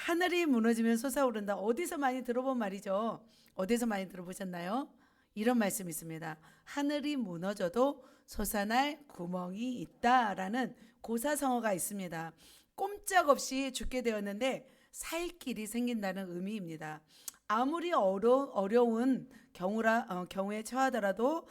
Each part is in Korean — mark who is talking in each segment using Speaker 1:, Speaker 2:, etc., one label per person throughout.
Speaker 1: 하늘이 무너지면 솟아오른다. 어디서 많이 들어본 말이죠? 어디서 많이 들어보셨나요? 이런 말씀이 있습니다. 하늘이 무너져도 솟아날 구멍이 있다라는 고사성어가 있습니다. 꼼짝없이 죽게 되었는데 살 길이 생긴다는 의미입니다. 아무리 어려운 경우에 처하더라도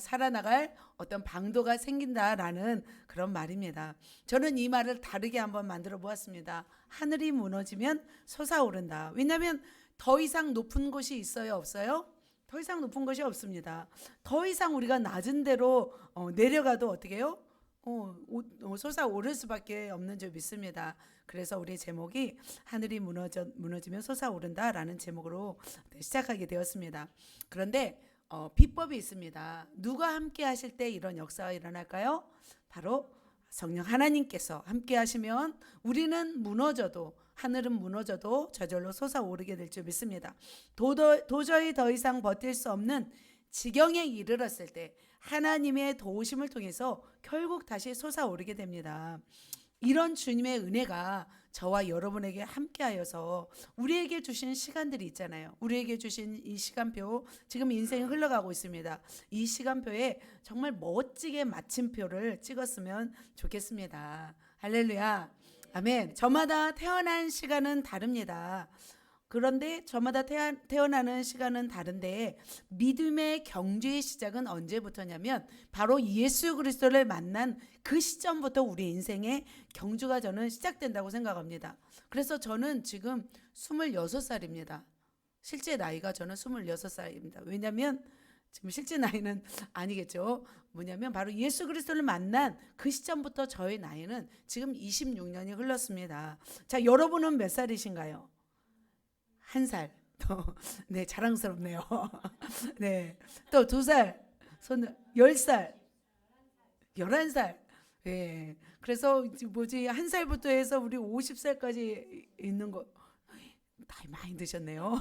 Speaker 1: 살아나갈 어떤 방도가 생긴다라는 그런 말입니다. 저는 이 말을 다르게 한번 만들어 보았습니다. 하늘이 무너지면 솟아오른다. 왜냐하면 더 이상 높은 곳이 있어요, 없어요? 더 이상 높은 것이 없습니다. 더 이상 우리가 낮은 데로 내려가도 어떻게 해요? 솟아오를 수밖에 없는 줄 믿습니다. 그래서 우리 제목이 하늘이 무너지면 솟아오른다라는 제목으로 시작하게 되었습니다. 그런데 비법이 있습니다. 누가 함께 하실 때 이런 역사가 일어날까요? 바로 성령 하나님께서 함께 하시면 우리는 무너져도, 하늘은 무너져도 저절로 솟아오르게 될 줄 믿습니다. 도저히 더 이상 버틸 수 없는 지경에 이르렀을 때 하나님의 도우심을 통해서 결국 다시 솟아오르게 됩니다. 이런 주님의 은혜가 저와 여러분에게 함께하여서 우리에게 주신 시간들이 있잖아요. 우리에게 주신 이 시간표, 지금 인생이 흘러가고 있습니다. 이 시간표에 정말 멋지게 마침표를 찍었으면 좋겠습니다. 할렐루야. 아멘. 저마다 태어난 시간은 다릅니다. 그런데 저마다 태어나는 시간은 다른데 믿음의 경주의 시작은 언제부터냐면 바로 예수 그리스도를 만난 그 시점부터 우리 인생의 경주가 저는 시작된다고 생각합니다. 그래서 저는 지금 26살입니다. 실제 나이가 저는 26살입니다. 왜냐하면 지금 실제 나이는 아니겠죠. 뭐냐면 바로 예수 그리스도를 만난 그 시점부터 저의 나이는 지금 26년이 흘렀습니다. 자, 여러분은 몇 살이신가요? 1살. 네, 자랑스럽네요. 네. 또 2살. 10살. 11살. 예. 그래서 뭐지? 1살부터 해서 우리 50살까지 있는 거 나이 많이 드셨네요.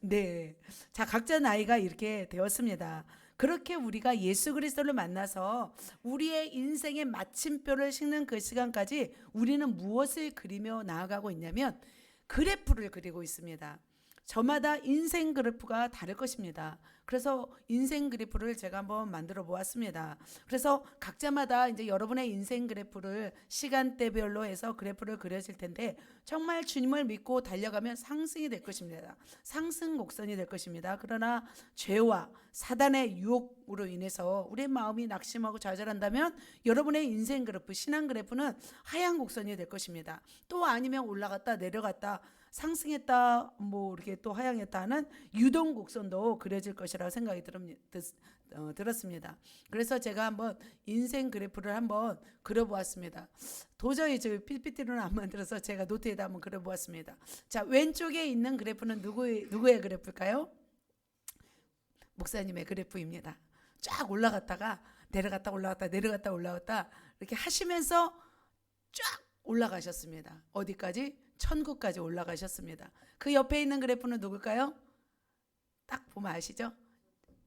Speaker 1: 네. 자, 각자 나이가 이렇게 되었습니다. 그렇게 우리가 예수 그리스도를 만나서 우리의 인생의 마침표를 싣는 그 시간까지 우리는 무엇을 그리며 나아가고 있냐면 그래프를 그리고 있습니다. 저마다 인생 그래프가 다를 것입니다. 그래서 인생 그래프를 제가 한번 만들어 보았습니다. 그래서 각자마다 이제 여러분의 인생 그래프를 시간대별로 해서 그래프를 그려질 텐데 정말 주님을 믿고 달려가면 상승이 될 것입니다. 상승 곡선이 될 것입니다. 그러나 죄와 사단의 유혹으로 인해서 우리의 마음이 낙심하고 좌절한다면 여러분의 인생 그래프, 신앙 그래프는 하향 곡선이 될 것입니다. 또 아니면 올라갔다 내려갔다 상승했다 뭐 이렇게 또 하향했다 하는 유동 곡선도 그려질 것이라고 생각이 들었습니다. 그래서 제가 한번 인생 그래프를 한번 그려보았습니다. 도저히 저 PPT로는 안 만들어서 제가 노트에다 한번 그려보았습니다. 자, 왼쪽에 있는 그래프는 누구의 그래프일까요? 목사님의 그래프입니다. 쫙 올라갔다가 내려갔다 올라갔다 내려갔다 올라갔다 이렇게 하시면서 쫙 올라가셨습니다. 어디까지? 천국까지 올라가셨습니다. 그 옆에 있는 그래프는 누굴까요? 딱 보면 아시죠?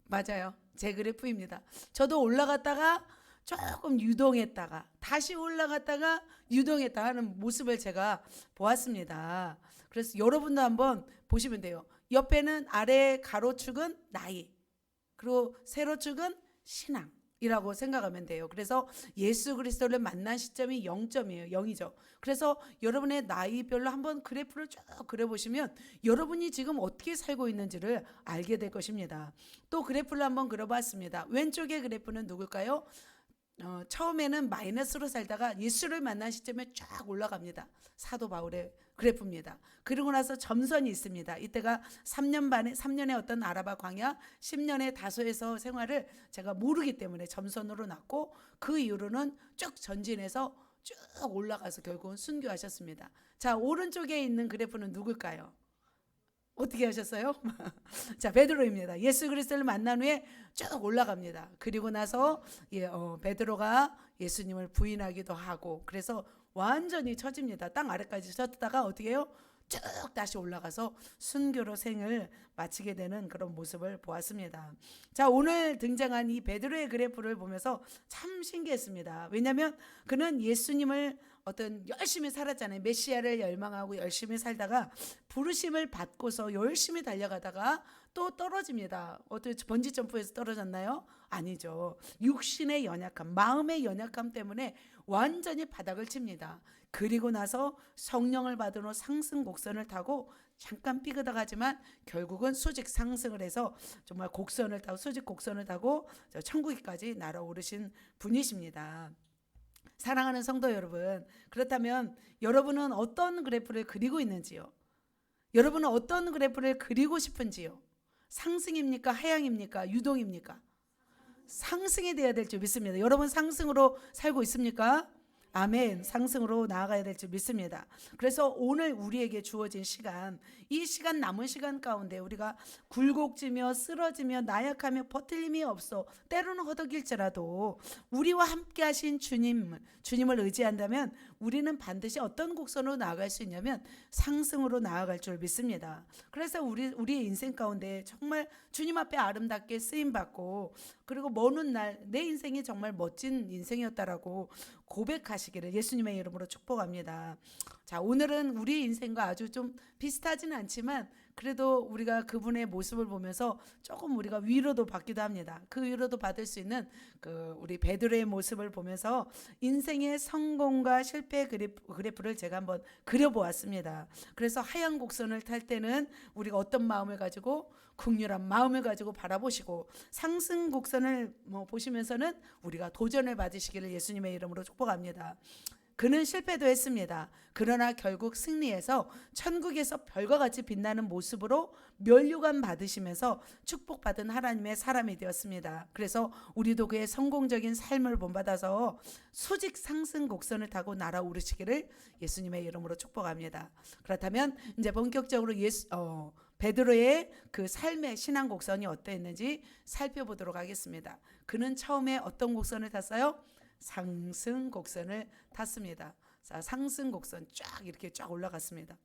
Speaker 1: 맞아요. 제 그래프입니다. 저도 올라갔다가 조금 유동했다가 다시 올라갔다가 유동했다 하는 모습을 제가 보았습니다. 그래서 여러분도 한번 보시면 돼요. 옆에는 아래 가로축은 나이, 그리고 세로축은 신앙 이라고 생각하면 돼요. 그래서 예수 그리스도를 만난 시점이 0점이에요. 0이죠. 그래서 여러분의 나이별로 한번 그래프를 쭉 그려보시면 여러분이 지금 어떻게 살고 있는지를 알게 될 것입니다. 또 그래프를 한번 그려봤습니다. 왼쪽의 그래프는 누굴까요? 처음에는 마이너스로 살다가 예수를 만난 시점에 쫙 올라갑니다. 사도 바울의 그래프입니다. 그리고 나서 점선이 있습니다. 이때가 3년의 어떤 아라바 광야, 10년의 다소에서 생활을 제가 모르기 때문에 점선으로 났고 그 이후로는 쭉 전진해서 쭉 올라가서 결국은 순교하셨습니다. 자, 오른쪽에 있는 그래프는 누굴까요? 어떻게 하셨어요? 자, 베드로입니다. 예수 그리스도를 만난 후에 쭉 올라갑니다. 그리고 나서 베드로가 예수님을 부인하기도 하고 그래서 완전히 처집니다. 땅 아래까지 쳤다가 어떻게 해요? 쭉 다시 올라가서 순교로 생을 마치게 되는 그런 모습을 보았습니다. 자, 오늘 등장한 이 베드로의 그래프를 보면서 참 신기했습니다. 왜냐하면 그는 예수님을 어떤 열심히 살았잖아요. 메시아를 열망하고 열심히 살다가 부르심을 받고서 열심히 달려가다가 또 떨어집니다. 어떻게 번지 점프에서 떨어졌나요? 아니죠. 육신의 연약함, 마음의 연약함 때문에 완전히 바닥을 칩니다. 그리고 나서 성령을 받은 후 상승 곡선을 타고 잠깐 삐그덕하지만 결국은 수직 상승을 해서 정말 곡선을 타고 수직 곡선을 타고 천국까지 날아오르신 분이십니다. 사랑하는 성도 여러분, 그렇다면 여러분은 어떤 그래프를 그리고 있는지요? 여러분은 어떤 그래프를 그리고 싶은지요? 상승입니까? 하향입니까? 유동입니까? 상승이 되어야 될 줄 믿습니다. 여러분 상승으로 살고 있습니까? 아멘. 상승으로 나아가야 될 줄 믿습니다. 그래서 오늘 우리에게 주어진 시간, 이 시간 남은 시간 가운데 우리가 굴곡지며 쓰러지며 나약하며 버틸 힘이 없어 때로는 허덕일지라도 우리와 함께 하신 주님을 의지한다면 우리는 반드시 어떤 곡선으로 나아갈 수 있냐면 상승으로 나아갈 줄 믿습니다. 그래서 우리의 인생 가운데 정말 주님 앞에 아름답게 쓰임받고 그리고 먼 훗날 내 인생이 정말 멋진 인생이었다라고 고백하시기를 예수님의 이름으로 축복합니다. 자, 오늘은 우리 인생과 아주 좀 비슷하지는 않지만 그래도 우리가 그분의 모습을 보면서 조금 우리가 위로도 받기도 합니다. 그 위로도 받을 수 있는 우리 베드로의 모습을 보면서 인생의 성공과 실패 그래프를 제가 한번 그려보았습니다. 그래서 하얀 곡선을 탈 때는 우리가 어떤 마음을 가지고 긍휼한 마음을 가지고 바라보시고 상승 곡선을 보시면서는 우리가 도전을 받으시기를 예수님의 이름으로 축복합니다. 그는 실패도 했습니다. 그러나 결국 승리해서 천국에서 별과 같이 빛나는 모습으로 면류관 받으시면서 축복받은 하나님의 사람이 되었습니다. 그래서 우리도 그의 성공적인 삶을 본받아서 수직 상승 곡선을 타고 날아오르시기를 예수님의 이름으로 축복합니다. 그렇다면 이제 본격적으로 베드로의 그 삶의 신앙 곡선이 어떠했는지 살펴보도록 하겠습니다. 그는 처음에 어떤 곡선을 탔어요? 상승 곡선을 탔습니다. 자, 상승 곡선 쫙 이렇게 쫙 올라갔습니다.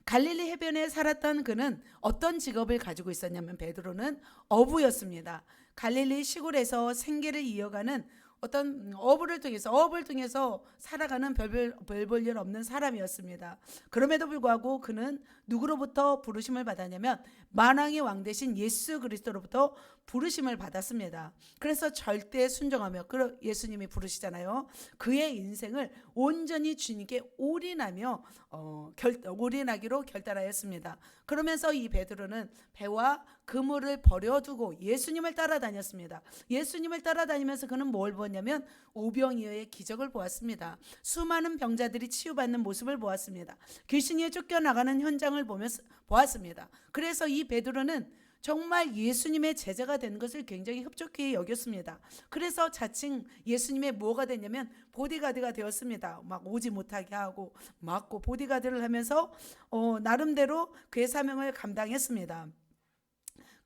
Speaker 1: 갈릴리 해변에 살았던 그는 어떤 직업을 가지고 있었냐면 베드로는 어부였습니다. 갈릴리 시골에서 생계를 이어가는 어떤 업을 통해서 살아가는 별 볼 일 없는 사람이었습니다. 그럼에도 불구하고 그는 누구로부터 부르심을 받았냐면 만왕의 왕 대신 예수 그리스도로부터 부르심을 받았습니다. 그래서 절대 순종하며 예수님이 부르시잖아요. 그의 인생을 온전히 주님께 올인하기로 결단하였습니다. 그러면서 이 베드로는 배와 그물을 버려두고 예수님을 따라다녔습니다. 예수님을 따라다니면서 그는 뭘 보았냐면 오병이어의 기적을 보았습니다. 수많은 병자들이 치유받는 모습을 보았습니다. 귀신이 쫓겨나가는 현장을 보았습니다. 그래서 이 베드로는 정말 예수님의 제자가 된 것을 굉장히 흡족히 여겼습니다. 그래서 자칭 예수님의 뭐가 됐냐면 보디가드가 되었습니다. 막 오지 못하게 하고 막고 보디가드를 하면서 나름대로 그의 사명을 감당했습니다.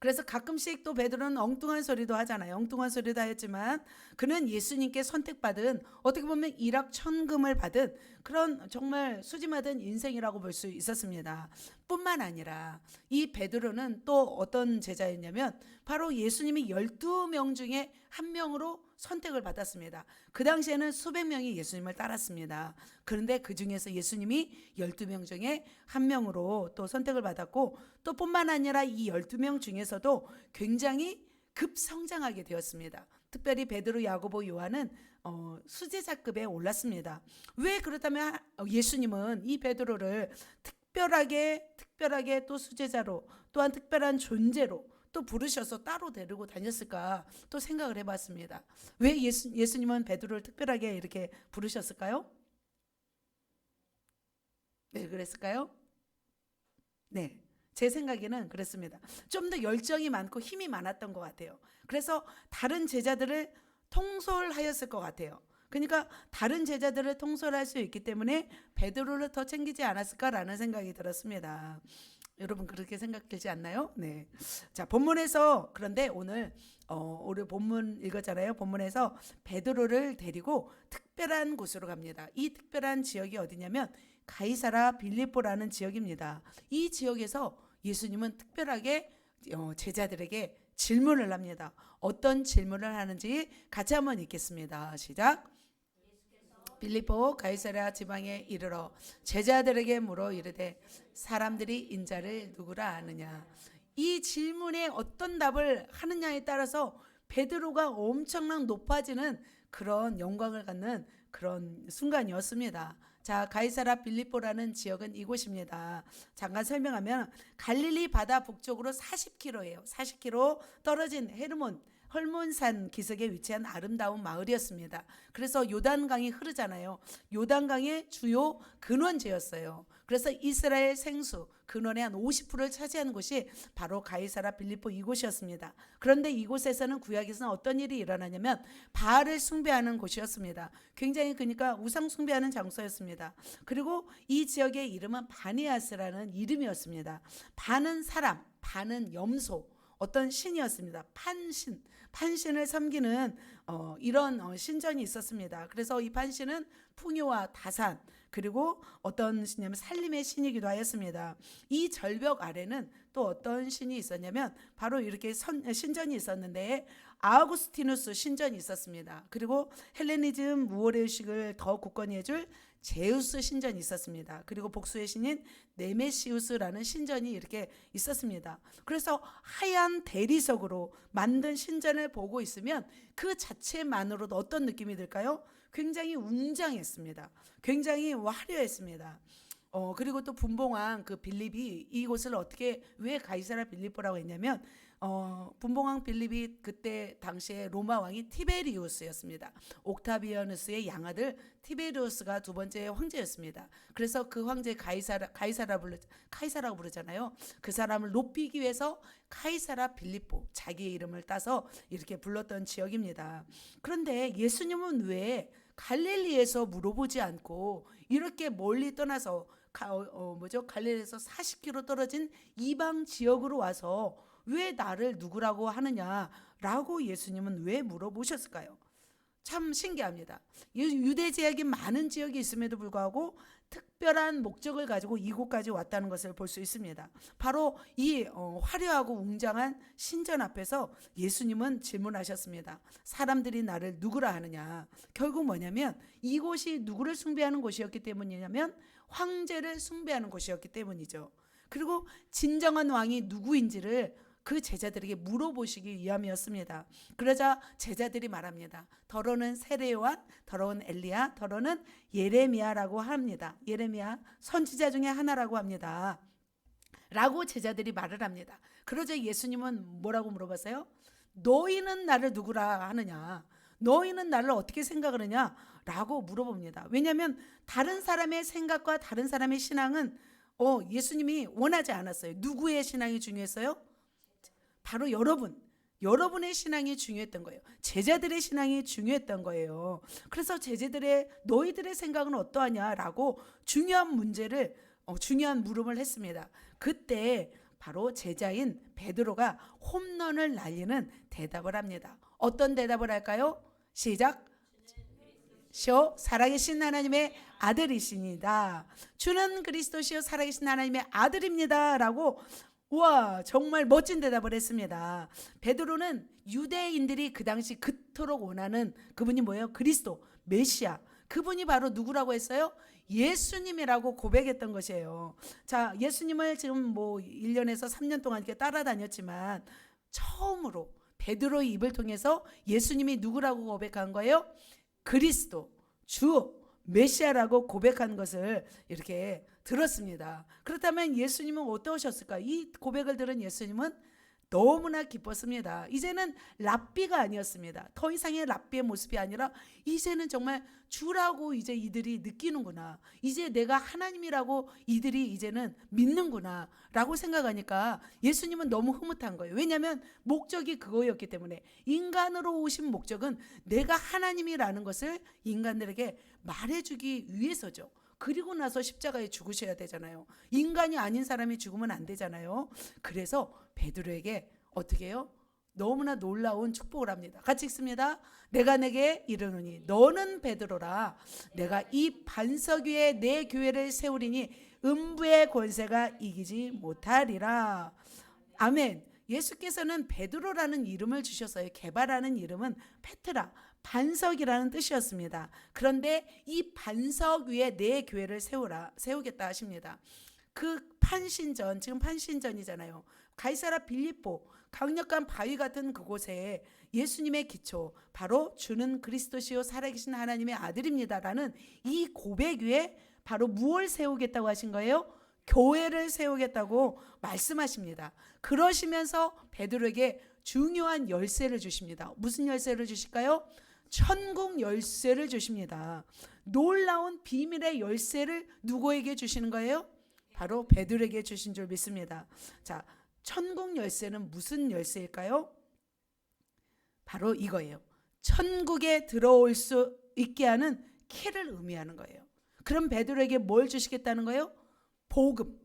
Speaker 1: 그래서 가끔씩 또 베드로는 엉뚱한 소리도 하잖아요. 엉뚱한 소리도 하였지만 그는 예수님께 선택받은 어떻게 보면 일확천금을 받은 그런 정말 수지맞은 인생이라고 볼 수 있었습니다. 뿐만 아니라 이 베드로는 또 어떤 제자였냐면 바로 예수님이 12명 중에 한 명으로 선택을 받았습니다. 그 당시에는 수백 명이 예수님을 따랐습니다. 그런데 그 중에서 예수님이 12명 중에 한 명으로 또 선택을 받았고 또 뿐만 아니라 이 12명 중에서도 굉장히 급성장하게 되었습니다. 특별히 베드로, 야고보, 요한은 수제자급에 올랐습니다. 왜 그렇다면 예수님은 이 베드로를 특별하게 또 수제자로 또한 특별한 존재로 또 부르셔서 따로 데리고 다녔을까 또 생각을 해봤습니다. 왜 예수님은 베드로를 특별하게 이렇게 부르셨을까요? 왜 그랬을까요? 네, 제 생각에는 그렇습니다. 좀 더 열정이 많고 힘이 많았던 것 같아요. 그래서 다른 제자들을 통솔하였을 것 같아요. 그러니까 다른 제자들을 통솔할 수 있기 때문에 베드로를 더 챙기지 않았을까라는 생각이 들었습니다. 여러분 그렇게 생각되지 않나요? 네. 자, 본문에서 그런데 오늘 우리 본문 읽었잖아요. 본문에서 베드로를 데리고 특별한 곳으로 갑니다. 이 특별한 지역이 어디냐면 가이사라 빌립보라는 지역입니다. 이 지역에서 예수님은 특별하게 제자들에게 질문을 합니다. 어떤 질문을 하는지 같이 한번 읽겠습니다. 시작. 빌립보 가이사랴 지방에 이르러 제자들에게 물어 이르되 사람들이 인자를 누구라 아느냐. 이 질문에 어떤 답을 하느냐에 따라서 베드로가 엄청난 높아지는 그런 영광을 갖는 그런 순간이었습니다. 자, 가이사라 빌립보라는 지역은 이곳입니다. 잠깐 설명하면 갈릴리 바다 북쪽으로 40km예요. 40km 떨어진 헐몬산 기슭에 위치한 아름다운 마을이었습니다. 그래서 요단강이 흐르잖아요. 요단강의 주요 근원지였어요. 그래서 이스라엘 생수 근원의 한 50%를 차지하는 곳이 바로 가이사라 빌립보 이곳이었습니다. 그런데 이곳에서는 구약에서는 어떤 일이 일어나냐면 바알을 숭배하는 곳이었습니다. 굉장히 그러니까 우상 숭배하는 장소였습니다. 그리고 이 지역의 이름은 바니아스라는 이름이었습니다. 바는 사람, 바는 염소, 어떤 신이었습니다. 판신을 섬기는 이런 신전이 있었습니다. 그래서 이 판신은 풍요와 다산 그리고 어떤 신이냐면 살림의 신이기도 하였습니다. 이 절벽 아래는 또 어떤 신이 있었냐면 바로 이렇게 신전이 있었는데 아우구스티누스 신전이 있었습니다. 그리고 헬레니즘 우월의식을 더 굳건히 해줄 제우스 신전이 있었습니다. 그리고 복수의 신인 네메시우스라는 신전이 이렇게 있었습니다. 그래서 하얀 대리석으로 만든 신전을 보고 있으면 그 자체만으로도 어떤 느낌이 들까요? 굉장히 웅장했습니다. 굉장히 화려했습니다. 그리고 또 분봉왕 그 빌립이 이곳을 어떻게 왜 가이사라 빌립보라고 했냐면 분봉왕 빌립이 그때 당시에 로마 왕이 티베리우스였습니다. 옥타비아누스의 양아들 티베리우스가 두 번째 황제였습니다. 그래서 그 황제 카이사라고 부르잖아요. 그 사람을 높이기 위해서 카이사라 빌립보 자기의 이름을 따서 이렇게 불렀던 지역입니다. 그런데 예수님은 왜 갈릴리에서 물어보지 않고 이렇게 멀리 떠나서 갈릴리에서 40km 떨어진 이방 지역으로 와서 왜 나를 누구라고 하느냐라고 예수님은 왜 물어보셨을까요? 참 신기합니다. 유대 지역이 많은 지역이 있음에도 불구하고 특별한 목적을 가지고 이곳까지 왔다는 것을 볼 수 있습니다. 바로 이 화려하고 웅장한 신전 앞에서 예수님은 질문하셨습니다. 사람들이 나를 누구라 하느냐. 결국 뭐냐면 이곳이 누구를 숭배하는 곳이었기 때문이냐면 황제를 숭배하는 곳이었기 때문이죠. 그리고 진정한 왕이 누구인지를 그 제자들에게 물어보시기 위함이었습니다. 그러자 제자들이 말합니다. 더러는 세례요한, 더러는 엘리야, 더러는 예레미야라고 합니다. 예레미야 선지자 중에 하나라고 합니다. 라고 제자들이 말을 합니다. 그러자 예수님은 뭐라고 물어봤어요? 너희는 나를 누구라 하느냐? 너희는 나를 어떻게 생각을 하느냐? 라고 물어봅니다. 왜냐하면 다른 사람의 생각과 다른 사람의 신앙은 예수님이 원하지 않았어요. 누구의 신앙이 중요했어요? 바로 여러분의 신앙이 중요했던 거예요. 제자들의 신앙이 중요했던 거예요. 그래서 제자들의 너희들의 생각은 어떠하냐라고 중요한 물음을 했습니다. 그때 바로 제자인 베드로가 홈런을 날리는 대답을 합니다. 어떤 대답을 할까요? 시작. 살아계신 하나님의 아들이십니다. 주는 그리스도시요 살아계신 하나님의 아들입니다. 라고 와 정말 멋진 대답을 했습니다. 베드로는 유대인들이 그 당시 그토록 원하는 그분이 뭐예요? 그리스도 메시아. 그분이 바로 누구라고 했어요? 예수님이라고 고백했던 것이에요. 자, 예수님을 지금 1년에서 3년 동안 이렇게 따라다녔지만 처음으로 베드로의 입을 통해서 예수님이 누구라고 고백한 거예요? 그리스도, 주, 메시아라고 고백한 것을 이렇게 들었습니다. 그렇다면 예수님은 어떠셨을까? 이 고백을 들은 예수님은 너무나 기뻤습니다. 이제는 랍비가 아니었습니다. 더 이상의 랍비의 모습이 아니라 이제는 정말 주라고 이제 이들이 느끼는구나. 이제 내가 하나님이라고 이들이 이제는 믿는구나 라고 생각하니까 예수님은 너무 흐뭇한 거예요. 왜냐하면 목적이 그거였기 때문에 인간으로 오신 목적은 내가 하나님이라는 것을 인간들에게 말해주기 위해서죠. 그리고 나서 십자가에 죽으셔야 되잖아요. 인간이 아닌 사람이 죽으면 안 되잖아요. 그래서 베드로에게 어떻게 해요? 너무나 놀라운 축복을 합니다. 같이 읽습니다. 내가 내게 이르노니 너는 베드로라. 내가 이 반석 위에 내 교회를 세우리니 음부의 권세가 이기지 못하리라. 아멘. 예수께서는 베드로라는 이름을 주셨어요. 개발하는 이름은 페트라, 반석이라는 뜻이었습니다. 그런데 이 반석 위에 내 교회를 세우겠다 하십니다. 그 판신전, 지금 판신전이잖아요. 가이사라 빌립보, 강력한 바위 같은 그곳에 예수님의 기초, 바로 주는 그리스도시요 살아계신 하나님의 아들입니다라는 이 고백 위에 바로 무엇을 세우겠다고 하신 거예요? 교회를 세우겠다고 말씀하십니다. 그러시면서 베드로에게 중요한 열쇠를 주십니다. 무슨 열쇠를 주실까요? 천국 열쇠를 주십니다. 놀라운 비밀의 열쇠를 누구에게 주시는 거예요? 바로 베드로에게 주신 줄 믿습니다. 자, 천국 열쇠는 무슨 열쇠일까요? 바로 이거예요. 천국에 들어올 수 있게 하는 키를 의미하는 거예요. 그럼 베드로에게 뭘 주시겠다는 거예요? 복음,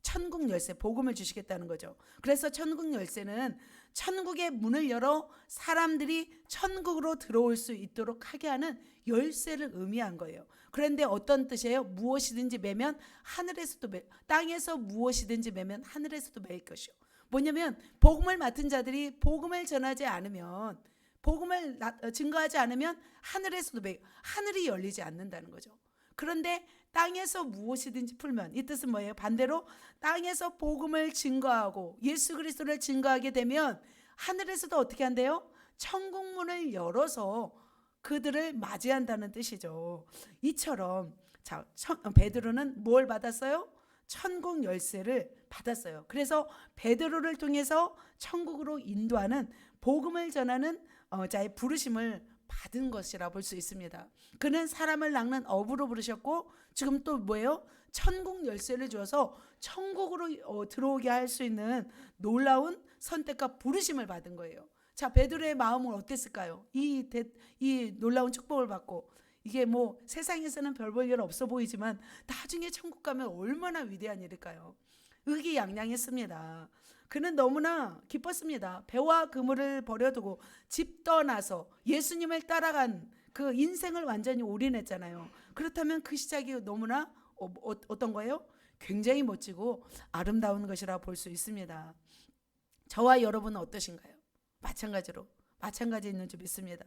Speaker 1: 천국 열쇠, 복음을 주시겠다는 거죠. 그래서 천국 열쇠는 천국의 문을 열어 사람들이 천국으로 들어올 수 있도록 하게 하는 열쇠를 의미한 거예요. 그런데 어떤 뜻이에요? 무엇이든지 매면 하늘에서도 땅에서 무엇이든지 매면 하늘에서도 매일 것이요. 뭐냐면 복음을 맡은 자들이 복음을 전하지 않으면, 복음을 증거하지 않으면 하늘에서도 하늘이 열리지 않는다는 거죠. 그런데 땅에서 무엇이든지 풀면, 이 뜻은 뭐예요? 반대로 땅에서 복음을 증거하고 예수 그리스도를 증거하게 되면 하늘에서도 어떻게 한대요? 천국문을 열어서 그들을 맞이한다는 뜻이죠. 이처럼 자, 베드로는 뭘 받았어요? 천국 열쇠를 받았어요. 그래서 베드로를 통해서 천국으로 인도하는, 복음을 전하는 자의 부르심을 받은 것이라 볼 수 있습니다. 그는 사람을 낚는 어부로 부르셨고 지금 또 뭐예요? 천국 열쇠를 주어서 천국으로 들어오게 할 수 있는 놀라운 선택과 부르심을 받은 거예요. 자, 베드로의 마음은 어땠을까요? 이 놀라운 축복을 받고, 이게 뭐 세상에서는 별 볼 일 없어 보이지만 나중에 천국 가면 얼마나 위대한 일일까요? 의기양양했습니다. 그는 너무나 기뻤습니다. 배와 그물을 버려두고 집 떠나서 예수님을 따라간 그 인생을 완전히 올인했잖아요. 그렇다면 그 시작이 너무나 어떤 거예요? 굉장히 멋지고 아름다운 것이라 볼 수 있습니다. 저와 여러분은 어떠신가요? 마찬가지 있는 줄 믿습니다.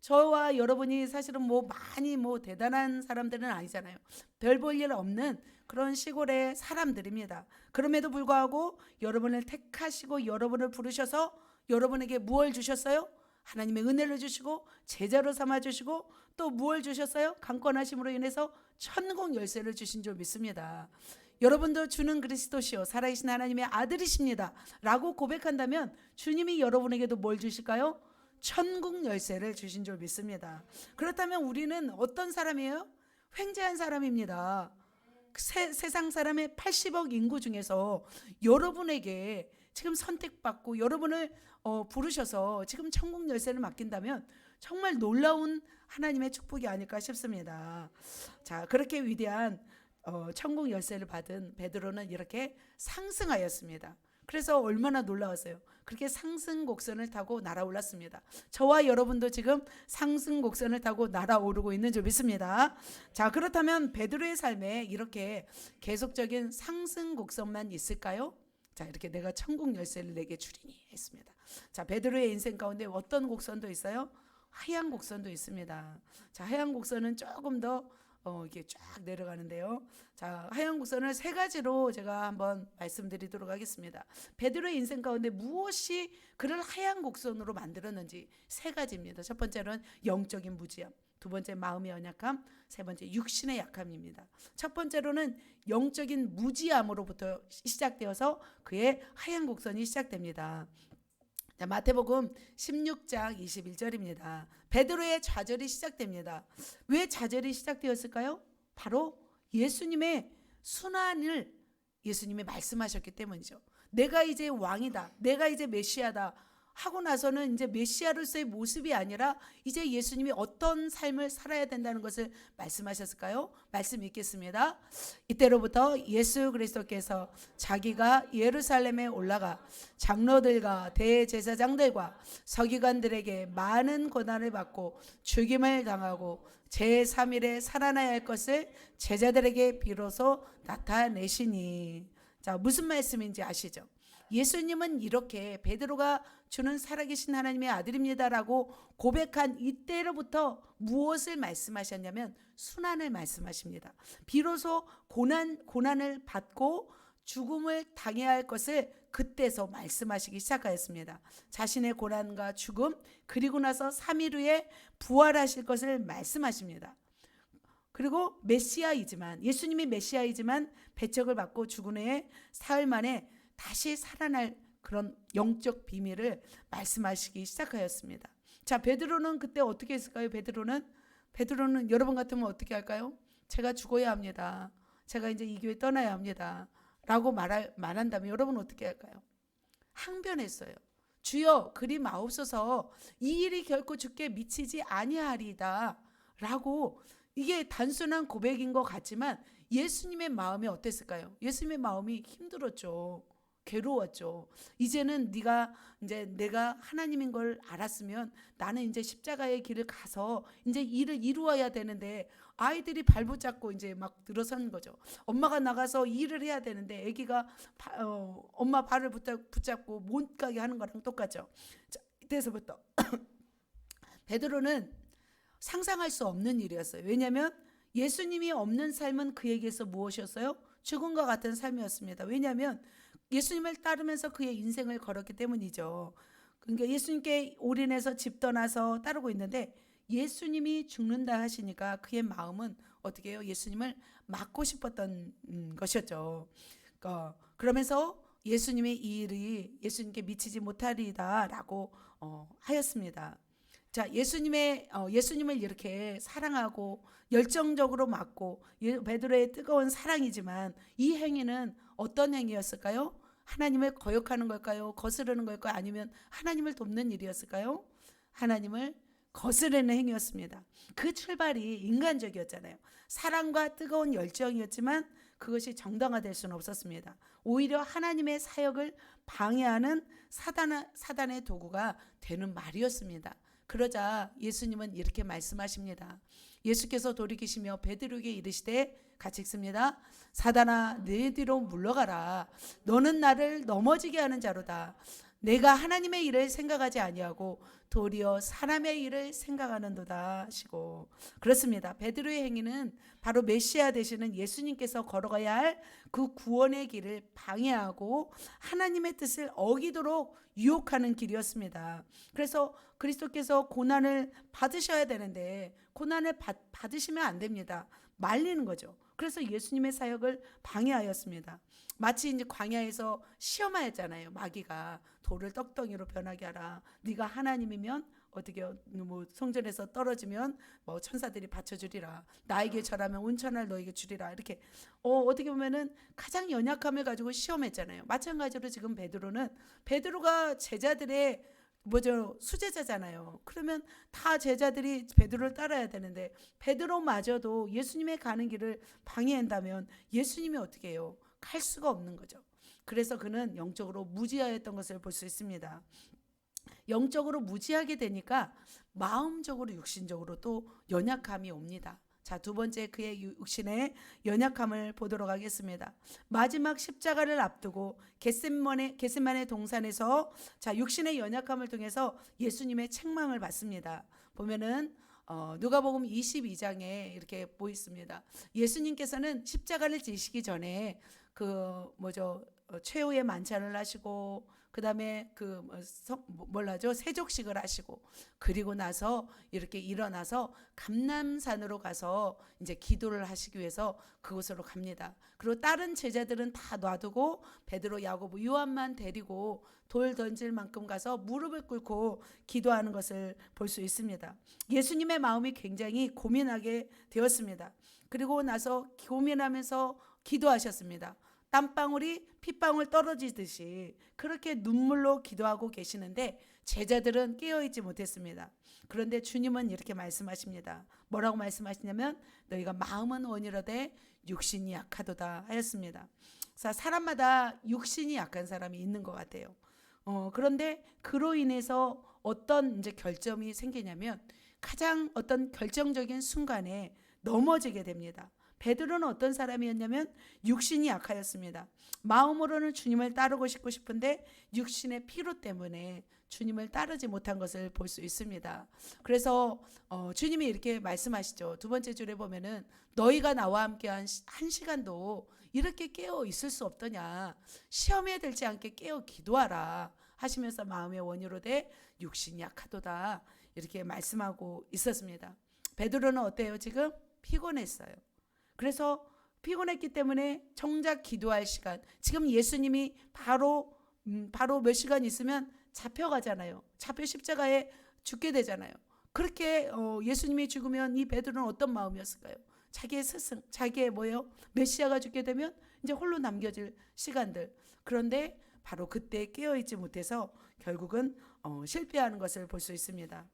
Speaker 1: 저와 여러분이 사실은 많이 대단한 사람들은 아니잖아요. 별 볼 일 없는 그런 시골의 사람들입니다. 그럼에도 불구하고 여러분을 택하시고 여러분을 부르셔서 여러분에게 무엇을 주셨어요? 하나님의 은혜를 주시고 제자로 삼아주시고 또 무엇을 주셨어요? 강권하심으로 인해서 천국 열쇠를 주신 줄 믿습니다. 여러분도 주는 그리스도시요 살아계신 하나님의 아들이십니다 라고 고백한다면 주님이 여러분에게도 뭘 주실까요? 천국 열쇠를 주신 줄 믿습니다. 그렇다면 우리는 어떤 사람이에요? 횡재한 사람입니다. 세상 사람의 80억 인구 중에서 여러분에게 지금 선택받고 여러분을 부르셔서 지금 천국 열쇠를 맡긴다면 정말 놀라운 하나님의 축복이 아닐까 싶습니다. 자, 그렇게 위대한 천국 열쇠를 받은 베드로는 이렇게 상승하였습니다. 그래서 얼마나 놀라웠어요. 그렇게 상승 곡선을 타고 날아올랐습니다. 저와 여러분도 지금 상승 곡선을 타고 날아오르고 있는 줄 믿습니다. 자, 그렇다면 베드로의 삶에 이렇게 계속적인 상승 곡선만 있을까요? 자, 이렇게 내가 천국 열쇠를 내게 주리니 했습니다. 자, 베드로의 인생 가운데 어떤 곡선도 있어요? 하얀 곡선도 있습니다. 자, 하얀 곡선은 조금 더 이렇게 쫙 내려가는데요. 자, 하얀 곡선을 세 가지로 제가 한번 말씀드리도록 하겠습니다. 베드로의 인생 가운데 무엇이 그를 하얀 곡선으로 만들었는지 세 가지입니다. 첫 번째는 영적인 무지함, 두 번째 마음의 연약함, 세 번째 육신의 약함입니다. 첫 번째로는 영적인 무지함으로부터 시작되어서 그의 하얀 곡선이 시작됩니다. 자, 마태복음 16장 21절입니다. 베드로의 좌절이 시작됩니다. 왜 좌절이 시작되었을까요? 바로 예수님의 순환을 예수님이 말씀하셨기 때문이죠. 내가 이제 왕이다. 내가 이제 메시아다 하고 나서는 이제 메시아로서의 모습이 아니라 이제 예수님이 어떤 삶을 살아야 된다는 것을 말씀하셨을까요? 말씀 읽겠습니다. 이때로부터 예수 그리스도께서 자기가 예루살렘에 올라가 장로들과 대제사장들과 서기관들에게 많은 고난을 받고 죽임을 당하고 제3일에 살아나야 할 것을 제자들에게 비로소 나타내시니. 자, 무슨 말씀인지 아시죠? 예수님은 이렇게 베드로가 주는 살아계신 하나님의 아들입니다라고 고백한 이때로부터 무엇을 말씀하셨냐면 순환을 말씀하십니다. 비로소 고난을 받고 죽음을 당해야 할 것을 그때서 말씀하시기 시작하였습니다. 자신의 고난과 죽음 그리고 나서 3일 후에 부활하실 것을 말씀하십니다. 그리고 메시아이지만 예수님이 메시아이지만 배척을 받고 죽은 후에 사흘 만에 다시 살아날 그런 영적 비밀을 말씀하시기 시작하였습니다. 자, 베드로는 그때 어떻게 했을까요? 베드로는 여러분 같으면 어떻게 할까요? 제가 죽어야 합니다. 제가 이제 이 교회 떠나야 합니다. 라고 말한다면 여러분 어떻게 할까요? 항변했어요. 주여 그리 마옵소서, 이 일이 결코 주께 미치지 아니하리이다 라고. 이게 단순한 고백인 것 같지만 예수님의 마음이 어땠을까요? 예수님의 마음이 힘들었죠. 괴로웠죠. 이제는 내가 하나님인 걸 알았으면 나는 이제 십자가의 길을 가서 이제 일을 이루어야 되는데 아이들이 발 붙잡고 이제 막 들어선 거죠. 엄마가 나가서 일을 해야 되는데 아기가 엄마 발을 붙잡고 못 가게 하는 거랑 똑같죠. 자, 이때서부터 베드로는 상상할 수 없는 일이었어요. 왜냐하면 예수님이 없는 삶은 그에게서 무엇이었어요? 죽음과 같은 삶이었습니다. 왜냐하면 예수님을 따르면서 그의 인생을 걸었기 때문이죠. 그러니까 예수님께 올인해서 집 떠나서 따르고 있는데 예수님이 죽는다 하시니까 그의 마음은 어떻게 해요? 예수님을 맞고 싶었던 것이었죠. 그러면서 예수님의 이 일이 예수님께 미치지 못하리다라고 하였습니다. 자, 예수님을 이렇게 사랑하고 열정적으로 맞고 베드로의 뜨거운 사랑이지만 이 행위는 어떤 행위였을까요? 하나님을 거역하는 걸까요? 거스르는 걸까요? 아니면 하나님을 돕는 일이었을까요? 하나님을 거스르는 행위였습니다. 그 출발이 인간적이었잖아요. 사랑과 뜨거운 열정이었지만 그것이 정당화될 수는 없었습니다. 오히려 하나님의 사역을 방해하는 사단의 도구가 되는 말이었습니다. 그러자 예수님은 이렇게 말씀하십니다. 예수께서 돌이키시며 베드로에게 이르시되, 같이 읽습니다. 사단아, 내 뒤로 물러가라. 너는 나를 넘어지게 하는 자로다. 내가 하나님의 일을 생각하지 아니하고 도리어 사람의 일을 생각하는도다 하시고. 그렇습니다. 베드로의 행위는 바로 메시아 되시는 예수님께서 걸어가야 할 그 구원의 길을 방해하고 하나님의 뜻을 어기도록 유혹하는 길이었습니다. 그래서 그리스도께서 고난을 받으셔야 되는데 고난을 받으시면 안 됩니다. 말리는 거죠. 그래서 예수님의 사역을 방해하였습니다. 마치 이제 광야에서 시험하였잖아요. 마귀가 돌을 떡덩이로 변하게 하라. 네가 하나님이면 어떻게 성전에서 떨어지면 천사들이 받쳐주리라. 나에게 절하면 온천을 너에게 주리라. 이렇게 어떻게 보면은 가장 연약함을 가지고 시험했잖아요. 마찬가지로 지금 베드로가 제자들의 수제자잖아요. 그러면 다 제자들이 베드로를 따라야 되는데 베드로마저도 예수님의 가는 길을 방해한다면 예수님이 어떻게 해요? 갈 수가 없는 거죠. 그래서 그는 영적으로 무지하였던 것을 볼 수 있습니다. 영적으로 무지하게 되니까 마음적으로 육신적으로 또 연약함이 옵니다. 자, 두 번째 그의 육신의 연약함을 보도록 하겠습니다. 마지막 십자가를 앞두고 겟세마네 동산에서 육신의 연약함을 통해서 예수님의 책망을 받습니다. 보면은 누가복음 22장에 이렇게 보였습니다. 예수님께서는 십자가를 지시기 전에 최후의 만찬을 하시고 그다음에 세족식을 하시고 그리고 나서 이렇게 일어나서 감람산으로 가서 이제 기도를 하시기 위해서 그곳으로 갑니다. 그리고 다른 제자들은 다 놔두고 베드로, 야고보, 요한만 데리고 돌 던질 만큼 가서 무릎을 꿇고 기도하는 것을 볼 수 있습니다. 예수님의 마음이 굉장히 고민하게 되었습니다. 그리고 나서 고민하면서 기도하셨습니다. 땀방울이 핏방울 떨어지듯이 그렇게 눈물로 기도하고 계시는데 제자들은 깨어있지 못했습니다. 그런데 주님은 이렇게 말씀하십니다. 뭐라고 말씀하시냐면 너희가 마음은 원이로되 육신이 약하도다 하였습니다. 사람마다 육신이 약한 사람이 있는 것 같아요. 그런데 그로 인해서 어떤 이제 결점이 생기냐면 가장 어떤 결정적인 순간에 넘어지게 됩니다. 베드로는 어떤 사람이었냐면 육신이 약하였습니다. 마음으로는 주님을 따르고 싶은데 육신의 피로 때문에 주님을 따르지 못한 것을 볼 수 있습니다. 그래서 주님이 이렇게 말씀하시죠. 두 번째 줄에 보면은 너희가 나와 함께 한 시간도 이렇게 깨어 있을 수 없더냐. 시험에 들지 않게 깨어 기도하라 하시면서 마음의 원이로되 육신이 약하도다 이렇게 말씀하고 있었습니다. 베드로는 어때요? 지금 피곤했어요. 그래서 피곤했기 때문에 정작 기도할 시간, 지금 예수님이 바로 몇 시간 있으면 잡혀가잖아요. 잡혀 십자가에 죽게 되잖아요. 그렇게 예수님이 죽으면 이 베드로는 어떤 마음이었을까요? 자기의 스승, 자기의 메시아가 죽게 되면 이제 홀로 남겨질 시간들. 그런데 바로 그때 깨어있지 못해서 결국은 실패하는 것을 볼 수 있습니다.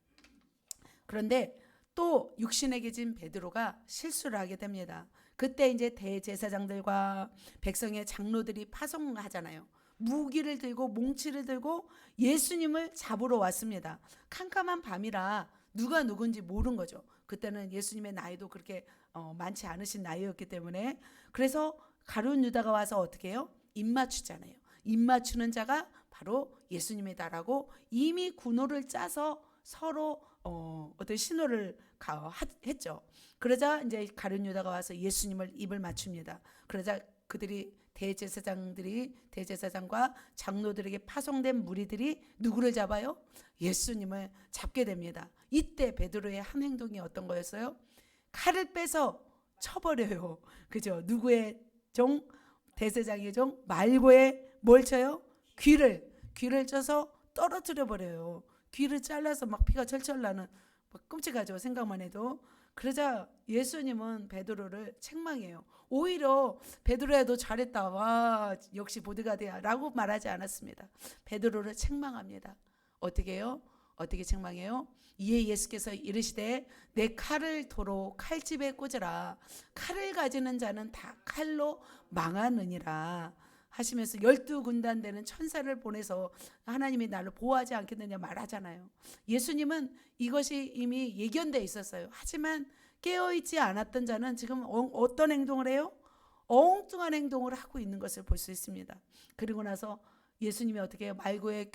Speaker 1: 그런데 또 육신에 계신 베드로가 실수를 하게 됩니다. 그때 이제 대제사장들과 백성의 장로들이 파송하잖아요. 무기를 들고 몽치를 들고 예수님을 잡으러 왔습니다. 캄캄한 밤이라 누가 누군지 모른 거죠. 그때는 예수님의 나이도 그렇게 많지 않으신 나이였기 때문에. 그래서 가룟 유다가 와서 어떻게 해요? 입 맞추잖아요. 입 맞추는 자가 바로 예수님이다라고 이미 군호를 짜서 서로 어떤 신호를 했죠. 그러자 이제 가룟 유다가 와서 예수님을 입을 맞춥니다. 그러자 그들이 대제사장과 장로들에게 파송된 무리들이 누구를 잡아요? 예수님을 잡게 됩니다. 이때 베드로의 한 행동이 어떤 거였어요? 칼을 빼서 쳐버려요. 그죠? 누구의 종? 대제사장의 종? 말고의 뭘 쳐요? 귀를 쳐서 떨어뜨려 버려요. 귀를 잘라서 막 피가 철철 나는, 끔찍하죠. 생각만 해도. 그러자 예수님은 베드로를 책망해요. 오히려 베드로야 너 잘했다. 와 역시 보디가드야 라고 말하지 않았습니다. 베드로를 책망합니다. 어떻게 해요? 어떻게 책망해요? 이에 예수께서 이르시되 내 칼을 도로 칼집에 꽂으라. 칼을 가지는 자는 다 칼로 망하느니라 하시면서 12군단 되는 천사를 보내서 하나님이 나를 보호하지 않겠느냐 말하잖아요. 예수님은 이것이 이미 예견되어 있었어요. 하지만 깨어있지 않았던 자는 지금 어떤 행동을 해요? 엉뚱한 행동을 하고 있는 것을 볼 수 있습니다. 그리고 나서 예수님이 어떻게 해요? 말고의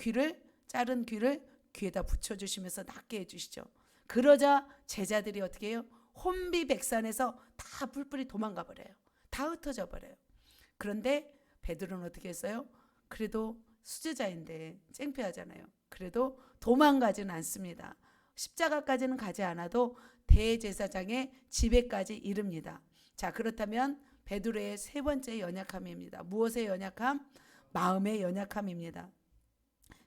Speaker 1: 자른 귀를 귀에다 붙여주시면서 낫게 해주시죠. 그러자 제자들이 어떻게 해요? 혼비백산에서 다 뿔뿔이 도망가 버려요. 다 흩어져 버려요. 그런데 베드로는 어떻게 했어요? 그래도 수제자인데 창피하잖아요. 그래도 도망가지는 않습니다. 십자가까지는 가지 않아도 대제사장의 집에까지 이릅니다. 자, 그렇다면 베드로의 세 번째 연약함입니다. 무엇의 연약함? 마음의 연약함입니다.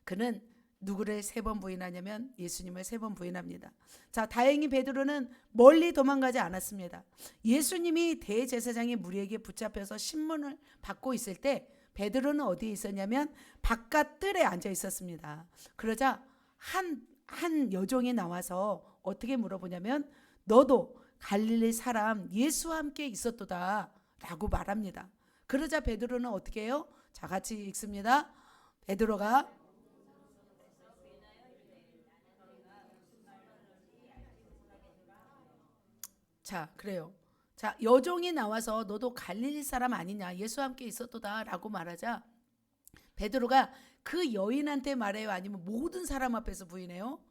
Speaker 1: 그는 누구를 3번 부인하냐면 예수님을 3번 부인합니다. 자, 다행히 베드로는 멀리 도망가지 않았습니다. 예수님이 대제사장의 무리에게 붙잡혀서 신문을 받고 있을 때 베드로는 어디에 있었냐면 바깥 뜰에 앉아 있었습니다. 그러자 한 여종이 나와서 어떻게 물어보냐면 너도 갈릴리 사람 예수와 함께 있었도다 라고 말합니다. 그러자 베드로는 어떻게 해요? 자, 같이 읽습니다. 베드로가 자, 그래요. 자, 여종이 나와서 너도 갈릴리 사람 아니냐? 예수와 함께 있었도다라고 말하자 베드로가 그 여인한테 말해요? 아니면 모든 사람 앞에서 부인해요?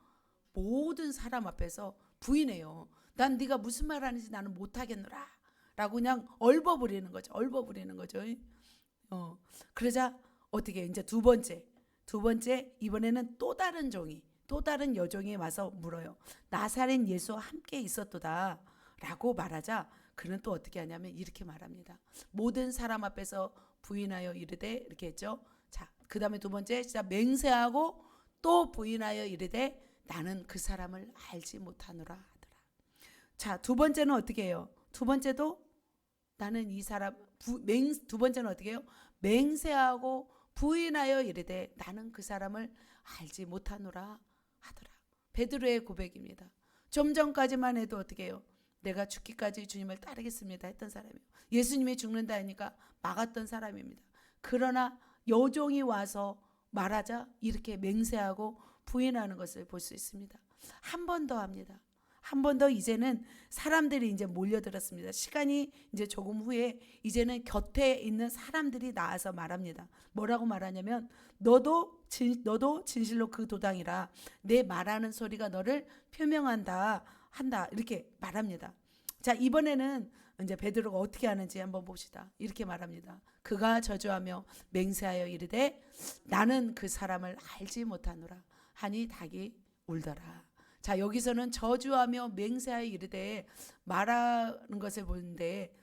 Speaker 1: 모든 사람 앞에서 부인해요. 난 네가 무슨 말 하는지 나는 못하겠노라 라고 그냥 얼버무리는 거죠. 그러자 어떻게 이제 두 번째 이번에는 또 다른 여종이 와서 물어요. 나사렛 예수와 함께 있었도다 라고 말하자 그는 또 어떻게 하냐면 이렇게 말합니다. 모든 사람 앞에서 부인하여 이르되 이렇게 했죠. 자, 그 다음에 두 번째 진짜 맹세하고 또 부인하여 이르되 나는 그 사람을 알지 못하노라 하더라. 자, 두 번째는 어떻게 해요? 두 번째도 나는 이 사람 두 번째는 어떻게 해요? 맹세하고 부인하여 이르되 나는 그 사람을 알지 못하노라 하더라. 베드로의 고백입니다. 좀 전까지만 해도 어떻게 해요? 내가 죽기까지 주님을 따르겠습니다 했던 사람이에요. 예수님이 죽는다 하니까 막았던 사람입니다. 그러나 여종이 와서 말하자 이렇게 맹세하고 부인하는 것을 볼 수 있습니다. 한 번 더 합니다. 한 번 더 이제는 사람들이 이제 몰려들었습니다. 시간이 이제 조금 후에 이제는 곁에 있는 사람들이 나와서 말합니다. 뭐라고 말하냐면 너도 진실로 그 도당이라 내 말하는 소리가 너를 표명한다 한다 이렇게 말합니다. 자, 이번에는 이제 베드로가 어떻게 하는지 한번 봅시다. 이렇게 말합니다. 그가 저주하며 맹세하여 이르되 나는 그 사람을 알지 못하노라 하니 닭이 울더라. 자, 여기서는 저주하며 맹세하여 이르되 말하는 것을 보는데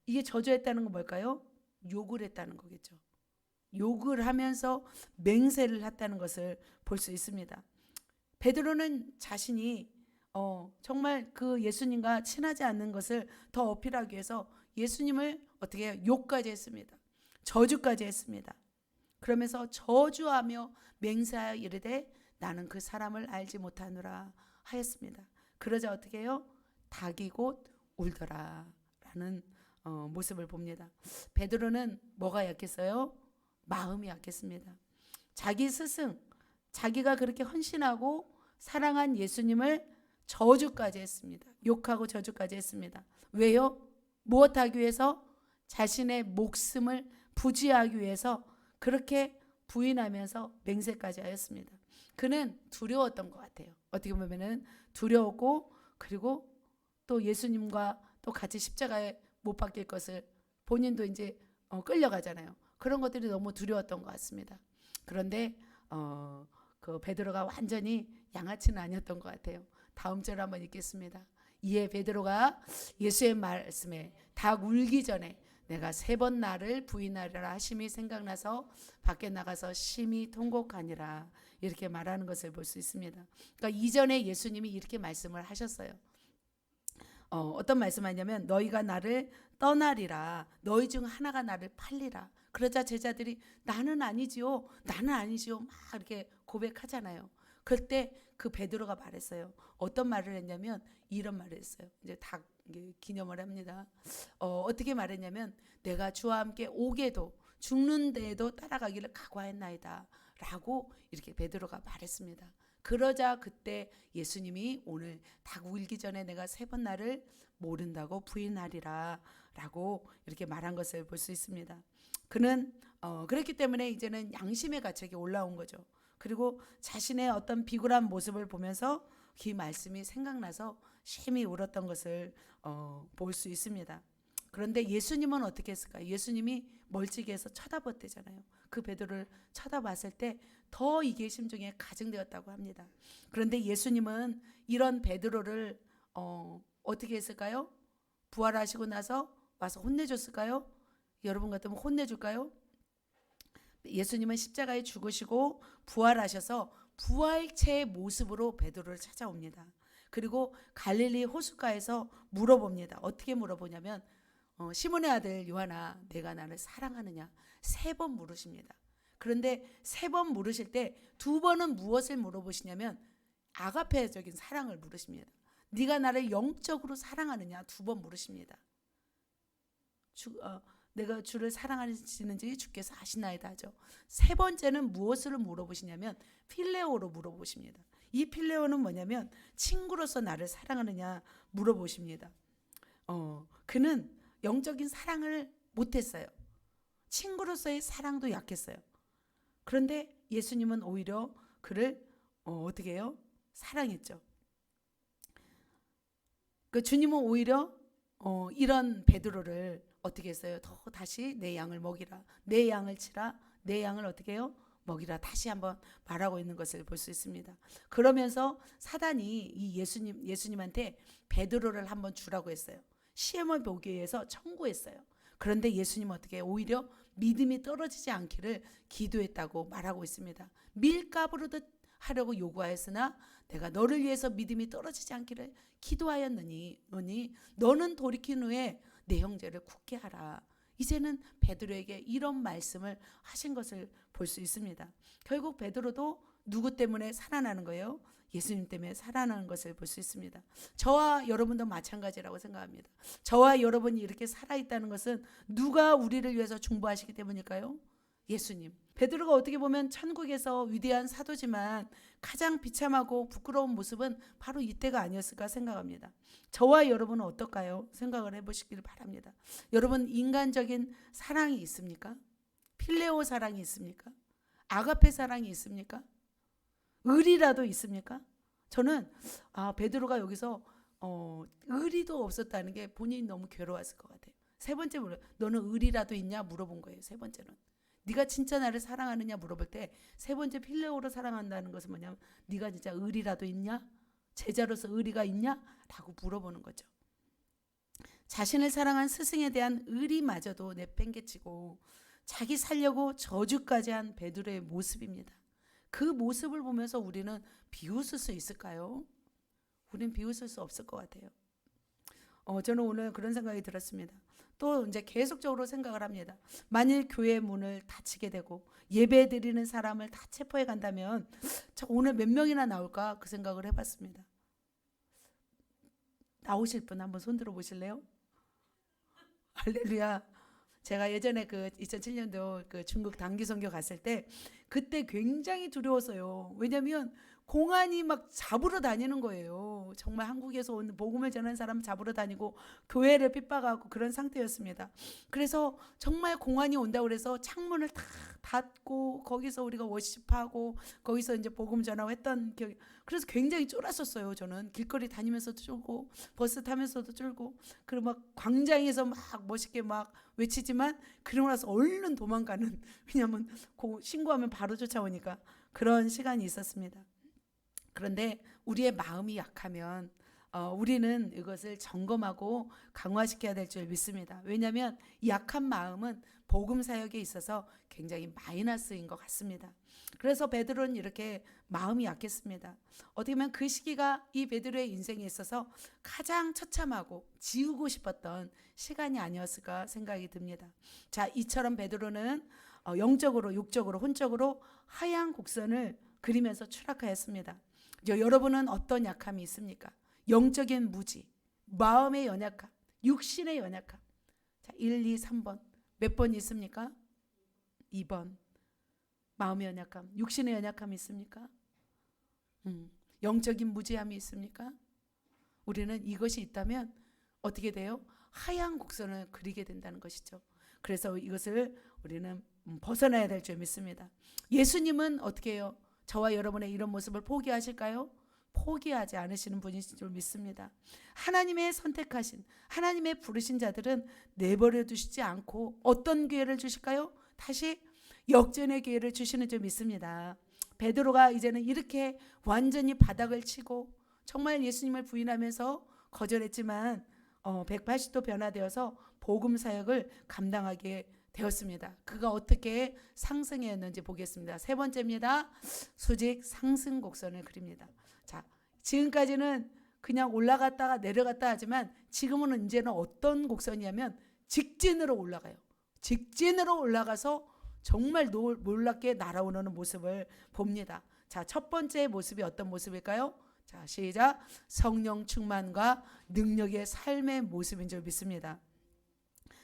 Speaker 1: 이게 저주했다는 건 뭘까요? 욕을 했다는 거겠죠. 욕을 하면서 맹세를 했다는 것을 볼 수 있습니다. 베드로는 자신이 정말 그 예수님과 친하지 않는 것을 더 어필하기 위해서 예수님을 어떻게 해요? 욕까지 했습니다. 저주까지 했습니다. 그러면서 저주하며 맹세하여 이르되 나는 그 사람을 알지 못하노라 하였습니다. 그러자 어떻게 해요? 닭이 곧 울더라 라는 모습을 봅니다. 베드로는 뭐가 약했어요? 마음이 약했습니다. 자기 스승, 자기가 그렇게 헌신하고 사랑한 예수님을 저주까지 했습니다. 욕하고 저주까지 했습니다. 왜요? 무엇하기 위해서? 자신의 목숨을 부지하기 위해서 그렇게 부인하면서 맹세까지 하였습니다. 그는 두려웠던 것 같아요. 어떻게 보면은 두려웠고 그리고 또 예수님과 또 같이 십자가에 못 박힐 것을 본인도 이제 끌려가잖아요. 그런 것들이 너무 두려웠던 것 같습니다. 그런데 그 베드로가 완전히 양아치는 아니었던 것 같아요. 다음 절 한번 읽겠습니다. 이에 베드로가 예수의 말씀에 닭 울기 전에 내가 3번 나를 부인하리라 하심이 생각나서 밖에 나가서 심히 통곡하니라 이렇게 말하는 것을 볼 수 있습니다. 그러니까 이전에 예수님이 이렇게 말씀을 하셨어요. 어떤 말씀하냐면 너희가 나를 떠나리라 너희 중 하나가 나를 팔리라. 그러자 제자들이 나는 아니지요 나는 아니지요 막 이렇게 고백하잖아요. 그때 그 베드로가 말했어요. 어떤 말을 했냐면 이런 말을 했어요. 이제 다 기념을 합니다. 어떻게 말했냐면 내가 주와 함께 오게도 죽는 데에도 따라가기를 각오했나이다 라고 이렇게 베드로가 말했습니다. 그러자 그때 예수님이 오늘 닭 울기 전에 내가 3번 나를 모른다고 부인하리라 라고 이렇게 말한 것을 볼 수 있습니다. 그는 그렇기 때문에 이제는 양심의 가책이 올라온 거죠. 그리고 자신의 어떤 비굴한 모습을 보면서 그 말씀이 생각나서 심히 울었던 것을 볼 수 있습니다. 그런데 예수님은 어떻게 했을까요? 예수님이 멀찍이에서 쳐다봤대잖아요. 그 베드로를 쳐다봤을 때 더 이게 심중에 가증되었다고 합니다. 그런데 예수님은 이런 베드로를 어떻게 했을까요? 부활하시고 나서 와서 혼내줬을까요? 여러분 같으면 혼내줄까요? 예수님은 십자가에 죽으시고 부활하셔서 부활체의 모습으로 베드로를 찾아옵니다. 그리고 갈릴리 호숫가에서 물어봅니다. 어떻게 물어보냐면 시몬의 아들 요한아 내가 나를 사랑하느냐 3번 물으십니다. 그런데 3번 물으실 때 2번은 무엇을 물어보시냐면 아가페적인 사랑을 물으십니다. 네가 나를 영적으로 사랑하느냐 2번 물으십니다. 내가 주를 사랑하시는지 주께서 아시나이다 하죠. 3번째는 무엇을 물어보시냐면 필레오로 물어보십니다. 이 필레오는 뭐냐면 친구로서 나를 사랑하느냐 물어보십니다. 그는 영적인 사랑을 못했어요. 친구로서의 사랑도 약했어요. 그런데 예수님은 오히려 그를 어떻게 해요? 사랑했죠. 그 주님은 오히려 이런 베드로를 어떻게 했어요? 더 다시 내 양을 먹이라. 내 양을 치라. 내 양을 어떻게 해요? 먹이라. 다시 한번 말하고 있는 것을 볼 수 있습니다. 그러면서 사단이 이 예수님한테 베드로를 한번 주라고 했어요. 시험을 보기 위해서 청구했어요. 그런데 예수님은 어떻게 해요? 오히려 믿음이 떨어지지 않기를 기도했다고 말하고 있습니다. 밀가부르듯 하려고 요구하였으나 내가 너를 위해서 믿음이 떨어지지 않기를 기도하였느니 너는 돌이킨 후에 내 형제를 굳게 하라. 이제는 베드로에게 이런 말씀을 하신 것을 볼 수 있습니다. 결국 베드로도 누구 때문에 살아나는 거예요? 예수님 때문에 살아나는 것을 볼 수 있습니다. 저와 여러분도 마찬가지라고 생각합니다. 저와 여러분이 이렇게 살아있다는 것은 누가 우리를 위해서 중보하시기 때문일까요? 예수님. 베드로가 어떻게 보면 천국에서 위대한 사도지만 가장 비참하고 부끄러운 모습은 바로 이때가 아니었을까 생각합니다. 저와 여러분은 어떨까요? 생각을 해보시길 바랍니다. 여러분, 인간적인 사랑이 있습니까? 필레오 사랑이 있습니까? 아가페 사랑이 있습니까? 의리라도 있습니까? 저는 베드로가 여기서 의리도 없었다는 게 본인이 너무 괴로웠을 것 같아요. 세 번째 물어, 너는 의리라도 있냐 물어본 거예요. 세 번째는 네가 진짜 나를 사랑하느냐 물어볼 때 세 번째 필레오로 사랑한다는 것은 뭐냐면 네가 진짜 의리라도 있냐? 제자로서 의리가 있냐? 라고 물어보는 거죠. 자신을 사랑한 스승에 대한 의리마저도 내팽개치고 자기 살려고 저주까지 한 베드로의 모습입니다. 그 모습을 보면서 우리는 비웃을 수 있을까요? 우리는 비웃을 수 없을 것 같아요. 저는 오늘 그런 생각이 들었습니다. 또 이제 계속적으로 생각을 합니다. 만일 교회 문을 닫히게 되고 예배 드리는 사람을 다 체포해 간다면 오늘 몇 명이나 나올까 그 생각을 해봤습니다. 나오실 분 한번 손 들어 보실래요? 할렐루야. 제가 예전에 그 2007년도 그 중국 단기 선교 갔을 때 그때 굉장히 두려웠어요. 왜냐하면 공안이 막 잡으러 다니는 거예요. 정말 한국에서 온 복음을 전하는 사람 잡으러 다니고 교회를 핍박하고 그런 상태였습니다. 그래서 정말 공안이 온다고 그래서 창문을 다 닫고 거기서 우리가 워십하고 거기서 이제 복음 전하고 했던 기억이, 그래서 굉장히 쫄았었어요. 저는 길거리 다니면서도 쫄고 버스 타면서도 쫄고 그리고 막 광장에서 막 멋있게 막 외치지만 그러고 나서 얼른 도망가는, 왜냐하면 신고하면 바로 쫓아오니까 그런 시간이 있었습니다. 그런데 우리의 마음이 약하면 우리는 이것을 점검하고 강화시켜야 될 줄 믿습니다. 왜냐하면 약한 마음은 복음 사역에 있어서 굉장히 마이너스인 것 같습니다. 그래서 베드로는 이렇게 마음이 약했습니다. 어떻게 보면 그 시기가 이 베드로의 인생에 있어서 가장 처참하고 지우고 싶었던 시간이 아니었을까 생각이 듭니다. 자, 이처럼 베드로는 영적으로, 육적으로, 혼적으로 하얀 곡선을 그리면서 추락하였습니다. 여러분은 어떤 약함이 있습니까? 영적인 무지, 마음의 연약함, 육신의 연약함. 자, 1, 2, 3번. 몇 번 있습니까? 2번. 마음의 연약함, 육신의 연약함이 있습니까? 영적인 무지함이 있습니까? 우리는 이것이 있다면 어떻게 돼요? 하얀 곡선을 그리게 된다는 것이죠. 그래서 이것을 우리는 벗어나야 될 줄 믿습니다. 예수님은 어떻게 해요? 저와 여러분의 이런 모습을 포기하실까요? 포기하지 않으시는 분이신 줄 믿습니다. 하나님의 선택하신, 하나님의 부르신 자들은 내버려 두시지 않고 어떤 기회를 주실까요? 다시 역전의 기회를 주시는 줄 믿습니다. 베드로가 이제는 이렇게 완전히 바닥을 치고 정말 예수님을 부인하면서 거절했지만 180도 변화되어서 복음 사역을 감당하게 되었습니다. 그가 어떻게 상승했는지 보겠습니다. 세 번째입니다. 수직 상승 곡선을 그립니다. 자, 지금까지는 그냥 올라갔다가 내려갔다 하지만 지금은 이제는 어떤 곡선이냐면 직진으로 올라가요. 직진으로 올라가서 정말 놀랍게 날아오르는 모습을 봅니다. 자, 첫 번째 모습이 어떤 모습일까요? 자, 시작. 성령 충만과 능력의 삶의 모습인 줄 믿습니다.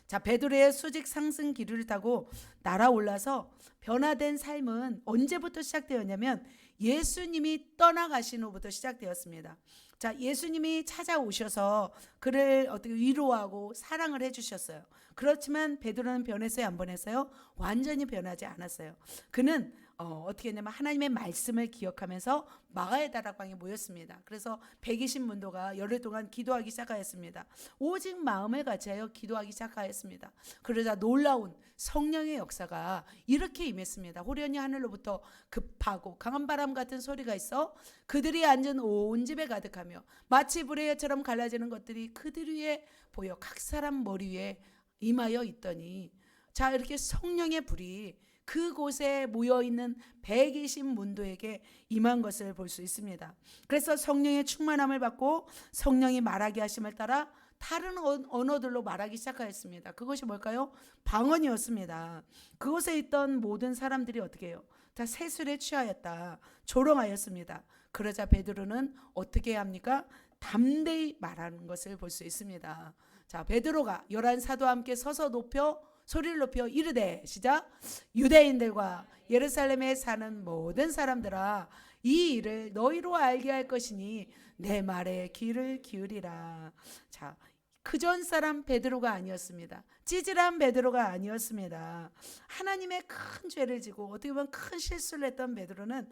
Speaker 1: 자, 베드로의 수직 상승 기류를 타고 날아올라서 변화된 삶은 언제부터 시작되었냐면 예수님이 떠나가신 후부터 시작되었습니다. 자, 예수님이 찾아오셔서 그를 어떻게 위로하고 사랑을 해주셨어요. 그렇지만 베드로는 변했어요, 안 변했어요? 완전히 변하지 않았어요. 그는 어떻게 했냐면 하나님의 말씀을 기억하면서 마가의 다락방에 모였습니다. 그래서 120문도가 열흘 동안 기도하기 시작하였습니다. 오직 마음을 같이하여 기도하기 시작하였습니다. 그러자 놀라운 성령의 역사가 이렇게 임했습니다. 호련히 하늘로부터 급하고 강한 바람 같은 소리가 있어 그들이 앉은 온 집에 가득하며 마치 불의 혀처럼 갈라지는 것들이 그들 위에 보여 각 사람 머리 위에 임하여 있더니, 자, 이렇게 성령의 불이 그곳에 모여있는 120문도에게 임한 것을 볼 수 있습니다. 그래서 성령의 충만함을 받고 성령이 말하게 하심을 따라 다른 언어들로 말하기 시작하였습니다. 그것이 뭘까요? 방언이었습니다. 그곳에 있던 모든 사람들이 어떻게 해요? 다 세술에 취하였다. 조롱하였습니다. 그러자 베드로는 어떻게 합니까? 담대히 말하는 것을 볼 수 있습니다. 자, 베드로가 11 사도와 함께 서서 소리를 높여 이르되, 시작. 유대인들과 예루살렘에 사는 모든 사람들아, 이 일을 너희로 알게 할 것이니 내 말에 귀를 기울이라. 자, 그전 사람 베드로가 아니었습니다. 찌질한 베드로가 아니었습니다. 하나님의 큰 죄를 지고 어떻게 보면 큰 실수를 했던 베드로는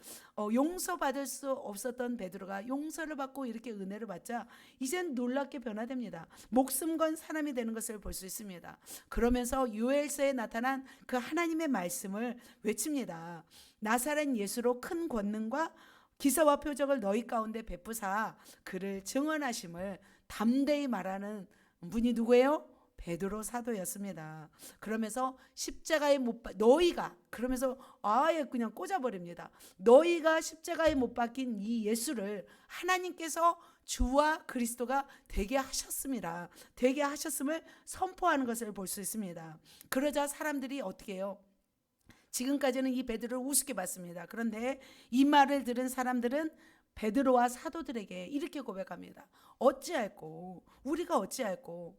Speaker 1: 용서받을 수 없었던 베드로가 용서를 받고 이렇게 은혜를 받자 이젠 놀랍게 변화됩니다. 목숨 건 사람이 되는 것을 볼 수 있습니다. 그러면서 요엘서에 나타난 그 하나님의 말씀을 외칩니다. 나사렛 예수로 큰 권능과 기사와 표적을 너희 가운데 베푸사 그를 증언하심을 담대히 말하는 분이 누구예요? 베드로 사도였습니다. 그러면서 십자가에 너희가, 그러면서 아예 그냥 꽂아버립니다. 너희가 십자가에 못 박힌 이 예수를 하나님께서 주와 그리스도가 되게 하셨습니다. 되게 하셨음을 선포하는 것을 볼 수 있습니다. 그러자 사람들이 어떻게 해요? 지금까지는 이 베드로를 우습게 봤습니다. 그런데 이 말을 들은 사람들은 베드로와 사도들에게 이렇게 고백합니다. 어찌할꼬? 우리가 어찌할꼬?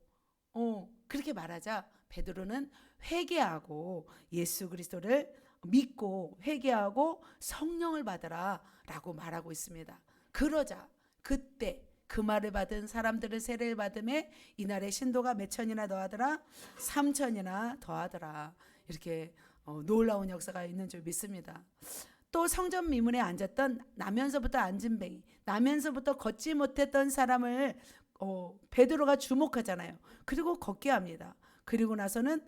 Speaker 1: 그렇게 말하자 베드로는 회개하고 예수 그리스도를 믿고 회개하고 성령을 받으라 라고 말하고 있습니다. 그러자 그때 그 말을 받은 사람들은 세례를 받음에 이날의 신도가 몇 천이나 더하더라? 3천이나 더하더라. 이렇게 놀라운 역사가 있는 줄 믿습니다. 또 성전 미문에 앉았던 나면서부터 앉은뱅이, 나면서부터 걷지 못했던 사람을 베드로가 주목하잖아요. 그리고 걷게 합니다. 그리고 나서는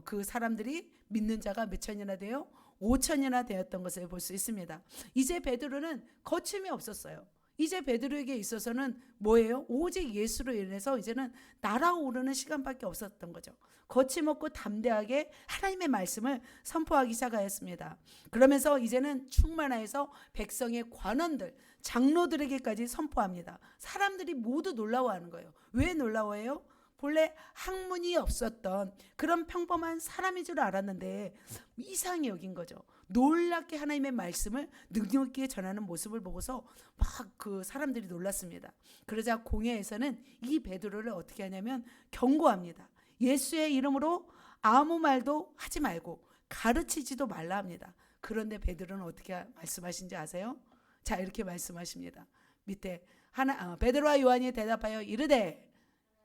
Speaker 1: 그 사람들이 믿는 자가 몇 천이나 돼요? 5천이나 되었던 것을 볼 수 있습니다. 이제 베드로는 거침이 없었어요. 이제 베드로에게 있어서는 뭐예요? 오직 예수로 인해서 이제는 날아오르는 시간밖에 없었던 거죠. 거침없고 담대하게 하나님의 말씀을 선포하기 시작하였습니다. 그러면서 이제는 충만하여서 백성의 관원들, 장로들에게까지 선포합니다. 사람들이 모두 놀라워하는 거예요. 왜 놀라워해요? 본래 학문이 없었던 그런 평범한 사람인 줄 알았는데 이상히 여긴 거죠. 놀랍게 하나님의 말씀을 능력 있게 전하는 모습을 보고서 막 그 사람들이 놀랐습니다. 그러자 공회에서는 이 베드로를 어떻게 하냐면 경고합니다. 예수의 이름으로 아무 말도 하지 말고 가르치지도 말라 합니다. 그런데 베드로는 어떻게 말씀하신지 아세요? 자, 이렇게 말씀하십니다. 밑에 베드로와 요한이 대답하여 이르되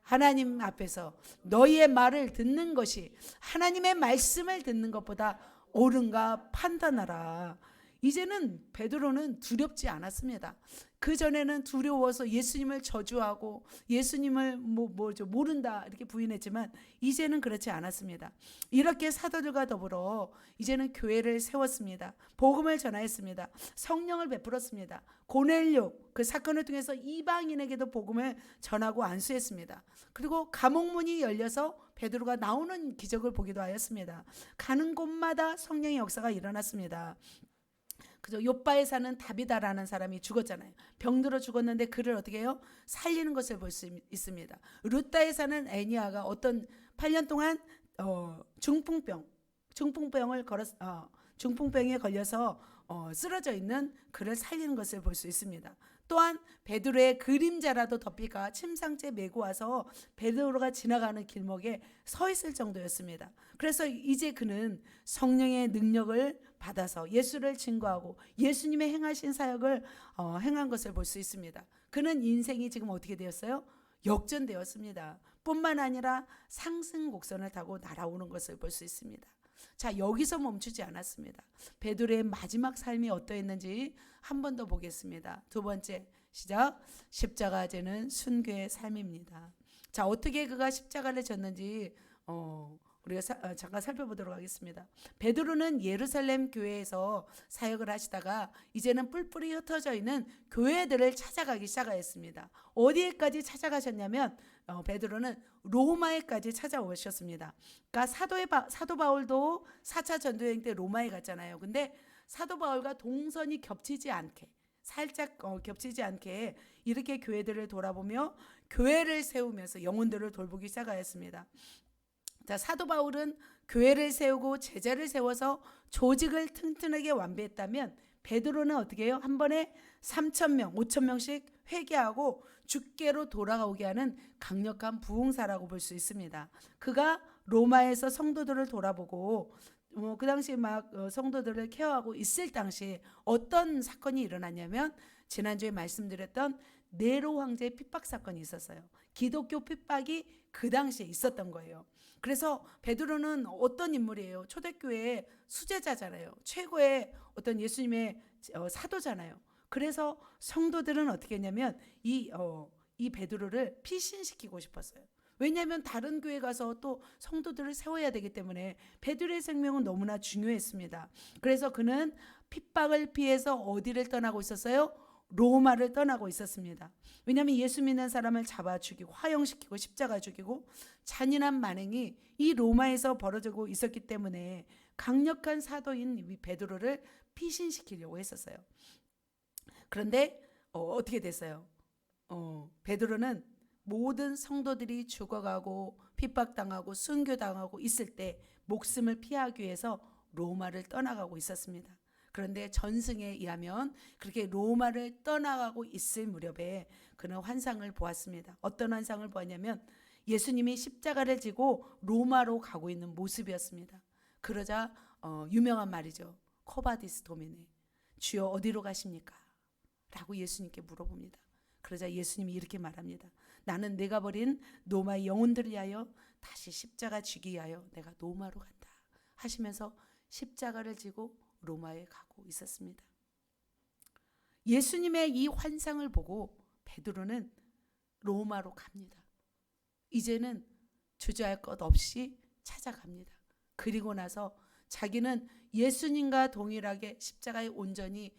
Speaker 1: 하나님 앞에서 너희의 말을 듣는 것이 하나님의 말씀을 듣는 것보다 옳은가 판단하라. 이제는 베드로는 두렵지 않았습니다. 그 전에는 두려워서 예수님을 저주하고 예수님을 모른다 이렇게 부인했지만 이제는 그렇지 않았습니다. 이렇게 사도들과 더불어 이제는 교회를 세웠습니다. 복음을 전하였습니다. 성령을 베풀었습니다. 고넬료 그 사건을 통해서 이방인에게도 복음을 전하고 안수했습니다. 그리고 감옥문이 열려서 베드로가 나오는 기적을 보기도 하였습니다. 가는 곳마다 성령의 역사가 일어났습니다. 그죠? 욥바에 사는 다비다라는 사람이 죽었잖아요. 병들어 죽었는데 그를 어떻게 해요? 살리는 것을 볼 수 있습니다. 루다에 사는 애니아가 어떤 8년 동안 중풍병에 걸려서 쓰러져 있는 그를 살리는 것을 볼 수 있습니다. 또한 베드로의 그림자라도 덮이가 침상째 메고 와서 베드로가 지나가는 길목에 서 있을 정도였습니다. 그래서 이제 그는 성령의 능력을 받아서 예수를 증거하고 예수님의 행하신 사역을 행한 것을 볼 수 있습니다. 그는 인생이 지금 어떻게 되었어요? 역전되었습니다. 뿐만 아니라 상승 곡선을 타고 날아오는 것을 볼 수 있습니다. 자, 여기서 멈추지 않았습니다. 베드로의 마지막 삶이 어떠했는지 한 번 더 보겠습니다. 두 번째, 시작. 십자가 지는 순교의 삶입니다. 자, 어떻게 그가 십자가를 졌는지 우리가 잠깐 살펴보도록 하겠습니다. 베드로는 예루살렘 교회에서 사역을 하시다가 이제는 뿔뿔이 흩어져 있는 교회들을 찾아가기 시작하였습니다. 어디에까지 찾아가셨냐면 베드로는 로마에까지 찾아오셨습니다. 그러니까 사도 바울도 4차 전도여행 때 로마에 갔잖아요. 근데 사도 바울과 동선이 겹치지 않게 살짝 겹치지 않게 이렇게 교회들을 돌아보며 교회를 세우면서 영혼들을 돌보기 시작하였습니다. 자, 사도 바울은 교회를 세우고 제자를 세워서 조직을 튼튼하게 완비했다면 베드로는 어떻게 해요? 한 번에 3,000명, 5,000명씩 회개하고 주께로 돌아오게 하는 강력한 부흥사라고 볼 수 있습니다. 그가 로마에서 성도들을 돌아보고 그 당시 막 성도들을 케어하고 있을 당시 어떤 사건이 일어났냐면 지난주에 말씀드렸던 네로 황제의 핍박 사건이 있었어요. 기독교 핍박이 그 당시에 있었던 거예요. 그래서 베드로는 어떤 인물이에요? 초대교회의 수제자잖아요. 최고의 어떤 예수님의 사도잖아요. 그래서 성도들은 어떻게 했냐면 이 베드로를 피신시키고 싶었어요. 왜냐하면 다른 교회 가서 또 성도들을 세워야 되기 때문에 베드로의 생명은 너무나 중요했습니다. 그래서 그는 핍박을 피해서 어디를 떠나고 있었어요? 로마를 떠나고 있었습니다. 왜냐하면 예수 믿는 사람을 잡아 죽이고 화형시키고 십자가 죽이고 잔인한 만행이 이 로마에서 벌어지고 있었기 때문에 강력한 사도인 이 베드로를 피신시키려고 했었어요. 그런데 어떻게 됐어요? 베드로는 모든 성도들이 죽어가고 핍박당하고 순교당하고 있을 때 목숨을 피하기 위해서 로마를 떠나가고 있었습니다. 그런데 전승에 의하면 그렇게 로마를 떠나가고 있을 무렵에 그는 환상을 보았습니다. 어떤 환상을 보았냐면 예수님이 십자가를 지고 로마로 가고 있는 모습이었습니다. 그러자 유명한 말이죠. 코바디스 도미네, 주여 어디로 가십니까? 라고 예수님께 물어봅니다. 그러자 예수님이 이렇게 말합니다. 나는 내가 버린 로마의 영혼들을 위하여 다시 십자가 지기 위하여 내가 로마로 간다 하시면서 십자가를 지고 로마에 가고 있었습니다. 예수님의 이 환상을 보고 베드로는 로마로 갑니다. 이제는 주저할 것 없이 찾아갑니다. 그리고 나서 자기는 예수님과 동일하게 십자가에 온전히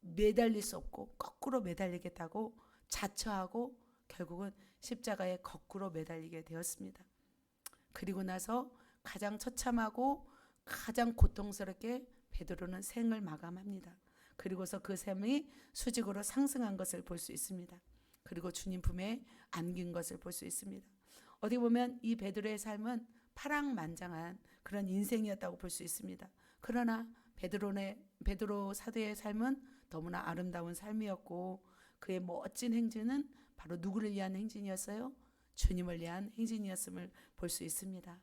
Speaker 1: 매달릴 수 없고 거꾸로 매달리겠다고 자처하고 결국은 십자가에 거꾸로 매달리게 되었습니다. 그리고 나서 가장 처참하고 가장 고통스럽게 베드로는 생을 마감합니다. 그리고서 그 셈이 수직으로 상승한 것을 볼 수 있습니다. 그리고 주님 품에 안긴 것을 볼 수 있습니다. 어디 보면 이 베드로의 삶은 파랑만장한 그런 인생이었다고 볼 수 있습니다. 그러나 베드로 사도의 삶은 너무나 아름다운 삶이었고 그의 멋진 행진은 바로 누구를 위한 행진이었어요? 주님을 위한 행진이었음을 볼 수 있습니다.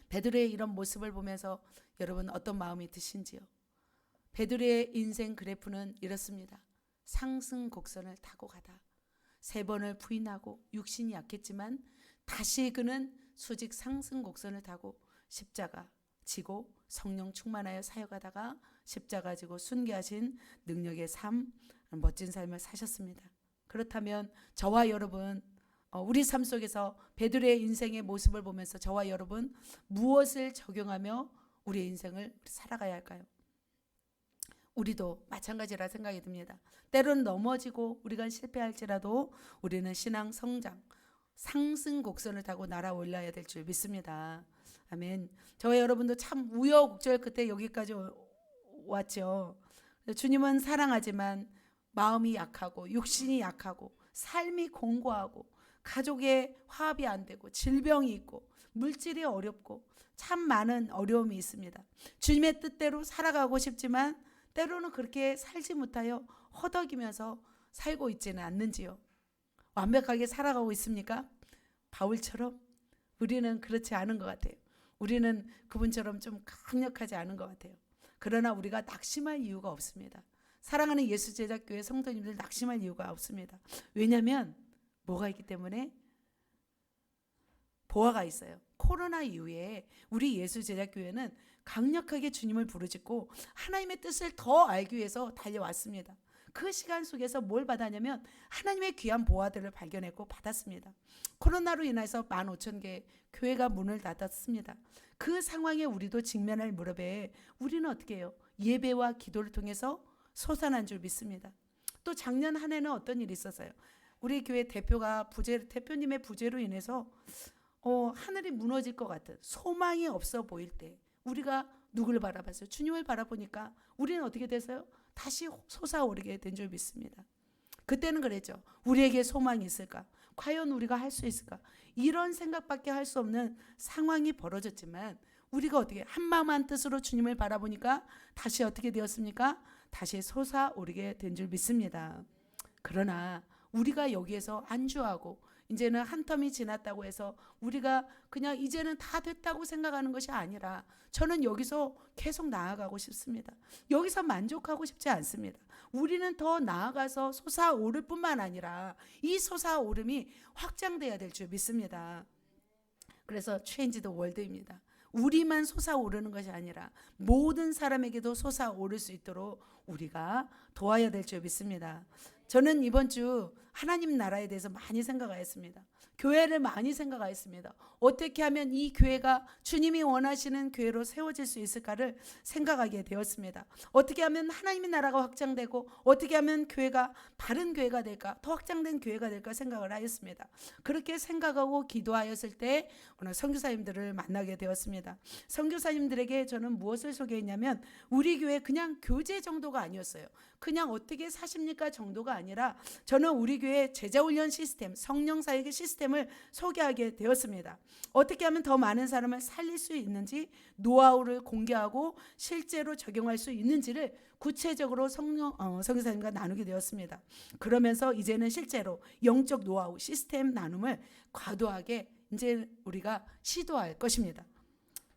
Speaker 1: 베드로의 이런 모습을 보면서 여러분 어떤 마음이 드신지요? 베드로의 인생 그래프는 이렇습니다. 상승 곡선을 타고 가다 3번을 부인하고 육신이 약했지만 다시 그는 수직 상승 곡선을 타고 십자가 지고 성령 충만하여 사역하다가 십자가 지고 순교하신 능력의 삶, 멋진 삶을 사셨습니다. 그렇다면 저와 여러분 우리 삶 속에서 베드로의 인생의 모습을 보면서 저와 여러분 무엇을 적용하며 우리의 인생을 살아가야 할까요? 우리도 마찬가지라 생각이 듭니다. 때로는 넘어지고 우리가 실패할지라도 우리는 신앙 성장, 상승 곡선을 타고 날아올라야 될 줄 믿습니다. 아멘. 저와 여러분도 참 우여곡절 끝에 여기까지 왔죠. 주님은 사랑하지만 마음이 약하고 육신이 약하고 삶이 공고하고 가족의 화합이 안 되고 질병이 있고 물질이 어렵고 참 많은 어려움이 있습니다. 주님의 뜻대로 살아가고 싶지만 때로는 그렇게 살지 못하여 허덕이면서 살고 있지는 않는지요. 완벽하게 살아가고 있습니까? 바울처럼 우리는 그렇지 않은 것 같아요. 우리는 그분처럼 좀 강력하지 않은 것 같아요. 그러나 우리가 낙심할 이유가 없습니다. 사랑하는 예수제자교회 성도님들 낙심할 이유가 없습니다. 왜냐하면 뭐가 있기 때문에? 보화가 있어요. 코로나 이후에 우리 예수제자교회는 강력하게 주님을 부르짖고 하나님의 뜻을 더 알기 위해서 달려왔습니다. 그 시간 속에서 뭘 받았냐면 하나님의 귀한 보화들을 발견했고 받았습니다. 코로나로 인해서 15,000개 교회가 문을 닫았습니다. 그 상황에 우리도 직면할 무렵에 우리는 어떻게 해요? 예배와 기도를 통해서 솟아난 줄 믿습니다. 또 작년 한 해는 어떤 일이 있었어요? 우리 교회 대표님의 부재로 인해서 하늘이 무너질 것 같은 소망이 없어 보일 때 우리가 누구를 바라봤어요? 주님을 바라보니까 우리는 어떻게 됐어요? 다시 솟아오르게 된 줄 믿습니다. 그때는 그랬죠. 우리에게 소망이 있을까? 과연 우리가 할 수 있을까? 이런 생각밖에 할 수 없는 상황이 벌어졌지만 우리가 어떻게 한마음 한뜻으로 주님을 바라보니까 다시 어떻게 되었습니까? 다시 솟아오르게 된 줄 믿습니다. 그러나 우리가 여기에서 안주하고 이제는 한 텀이 지났다고 해서 우리가 그냥 이제는 다 됐다고 생각하는 것이 아니라 저는 여기서 계속 나아가고 싶습니다. 여기서 만족하고 싶지 않습니다. 우리는 더 나아가서 솟아오를 뿐만 아니라 이 솟아오름이 확장돼야 될 줄 믿습니다. 그래서 Change the World입니다. 우리만 솟아오르는 것이 아니라 모든 사람에게도 솟아오를 수 있도록 우리가 도와야 될 줄 믿습니다. 저는 이번 주 하나님 나라에 대해서 많이 생각하였습니다. 교회를 많이 생각하였습니다. 어떻게 하면 이 교회가 주님이 원하시는 교회로 세워질 수 있을까를 생각하게 되었습니다. 어떻게 하면 하나님의 나라가 확장되고 어떻게 하면 교회가 바른 교회가 될까, 더 확장된 교회가 될까 생각을 하였습니다. 그렇게 생각하고 기도하였을 때 오늘 선교사님들을 만나게 되었습니다. 선교사님들에게 저는 무엇을 소개했냐면 우리 교회 그냥 교제 정도가 아니었어요. 그냥 어떻게 사십니까 정도가 아니라 저는 우리 교회 제자훈련 시스템, 성령사역의 시스템을 소개하게 되었습니다. 어떻게 하면 더 많은 사람을 살릴 수 있는지 노하우를 공개하고 실제로 적용할 수 있는지를 구체적으로 성교사님과 나누게 되었습니다. 그러면서 이제는 실제로 영적 노하우, 시스템 나눔을 과도하게 이제 우리가 시도할 것입니다.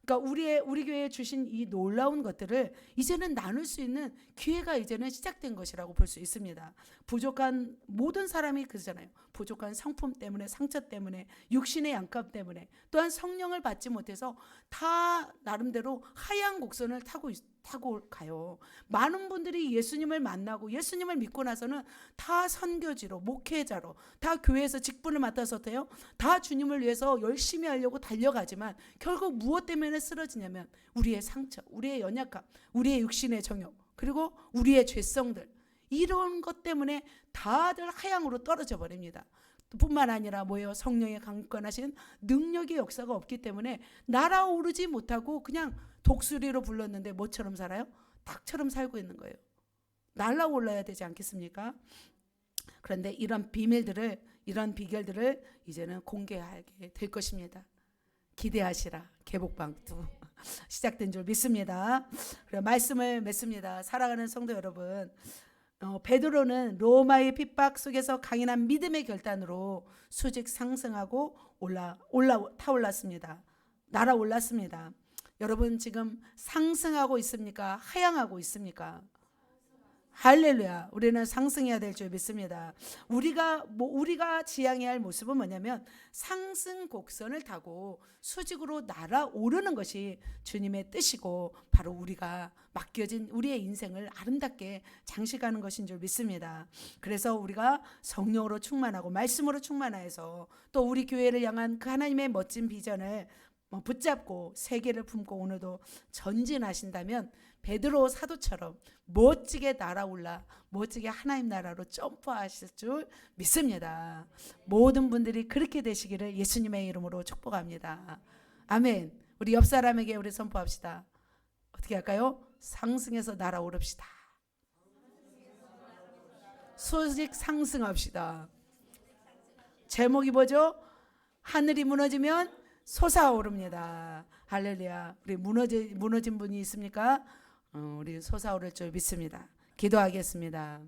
Speaker 1: 그러니까 우리 교회에 주신 이 놀라운 것들을 이제는 나눌 수 있는 기회가 이제는 시작된 것이라고 볼 수 있습니다. 부족한 모든 사람이 그러잖아요. 부족한 성품 때문에, 상처 때문에, 육신의 양값 때문에, 또한 성령을 받지 못해서 다 나름대로 하얀 곡선을 타고 가요. 많은 분들이 예수님을 만나고 예수님을 믿고 나서는 다 선교지로, 목회자로, 다 교회에서 직분을 맡아서 돼요. 다 주님을 위해서 열심히 하려고 달려가지만 결국 무엇 때문에 쓰러지냐면 우리의 상처, 우리의 연약함, 우리의 육신의 정욕, 그리고 우리의 죄성들, 이런 것 때문에 다들 하향으로 떨어져 버립니다. 뿐만 아니라 뭐예요? 성령의 강권하신 능력의 역사가 없기 때문에 날아오르지 못하고 그냥 독수리로 불렀는데 뭐처럼 살아요? 닭처럼 살고 있는 거예요. 날아올라야 되지 않겠습니까? 그런데 이런 비밀들을, 이런 비결들을 이제는 공개하게 될 것입니다. 기대하시라. 개복방투 시작된 줄 믿습니다. 그래, 말씀을 맺습니다. 사랑하는 성도 여러분, 베드로는 로마의 핍박 속에서 강인한 믿음의 결단으로 수직 상승하고 타올랐습니다. 날아올랐습니다. 여러분 지금 상승하고 있습니까? 하향하고 있습니까? 할렐루야. 우리는 상승해야 될 줄 믿습니다. 우리가 지향해야 할 모습은 뭐냐면 상승 곡선을 타고 수직으로 날아오르는 것이 주님의 뜻이고 바로 우리가 맡겨진 우리의 인생을 아름답게 장식하는 것인 줄 믿습니다. 그래서 우리가 성령으로 충만하고 말씀으로 충만해서 또 우리 교회를 향한 그 하나님의 멋진 비전을 붙잡고 세계를 품고 오늘도 전진하신다면 베드로 사도처럼 멋지게 날아올라 멋지게 하나님 나라로 점프하실 줄 믿습니다. 모든 분들이 그렇게 되시기를 예수님의 이름으로 축복합니다. 아멘. 우리 옆 사람에게 우리 선포합시다. 어떻게 할까요? 상승해서 날아오릅시다. 수직 상승합시다. 제목이 뭐죠? 하늘이 무너지면 솟아오릅니다. 할렐루야. 우리 무너진 분이 있습니까? 우리 솟아오를 줄 믿습니다. 기도하겠습니다.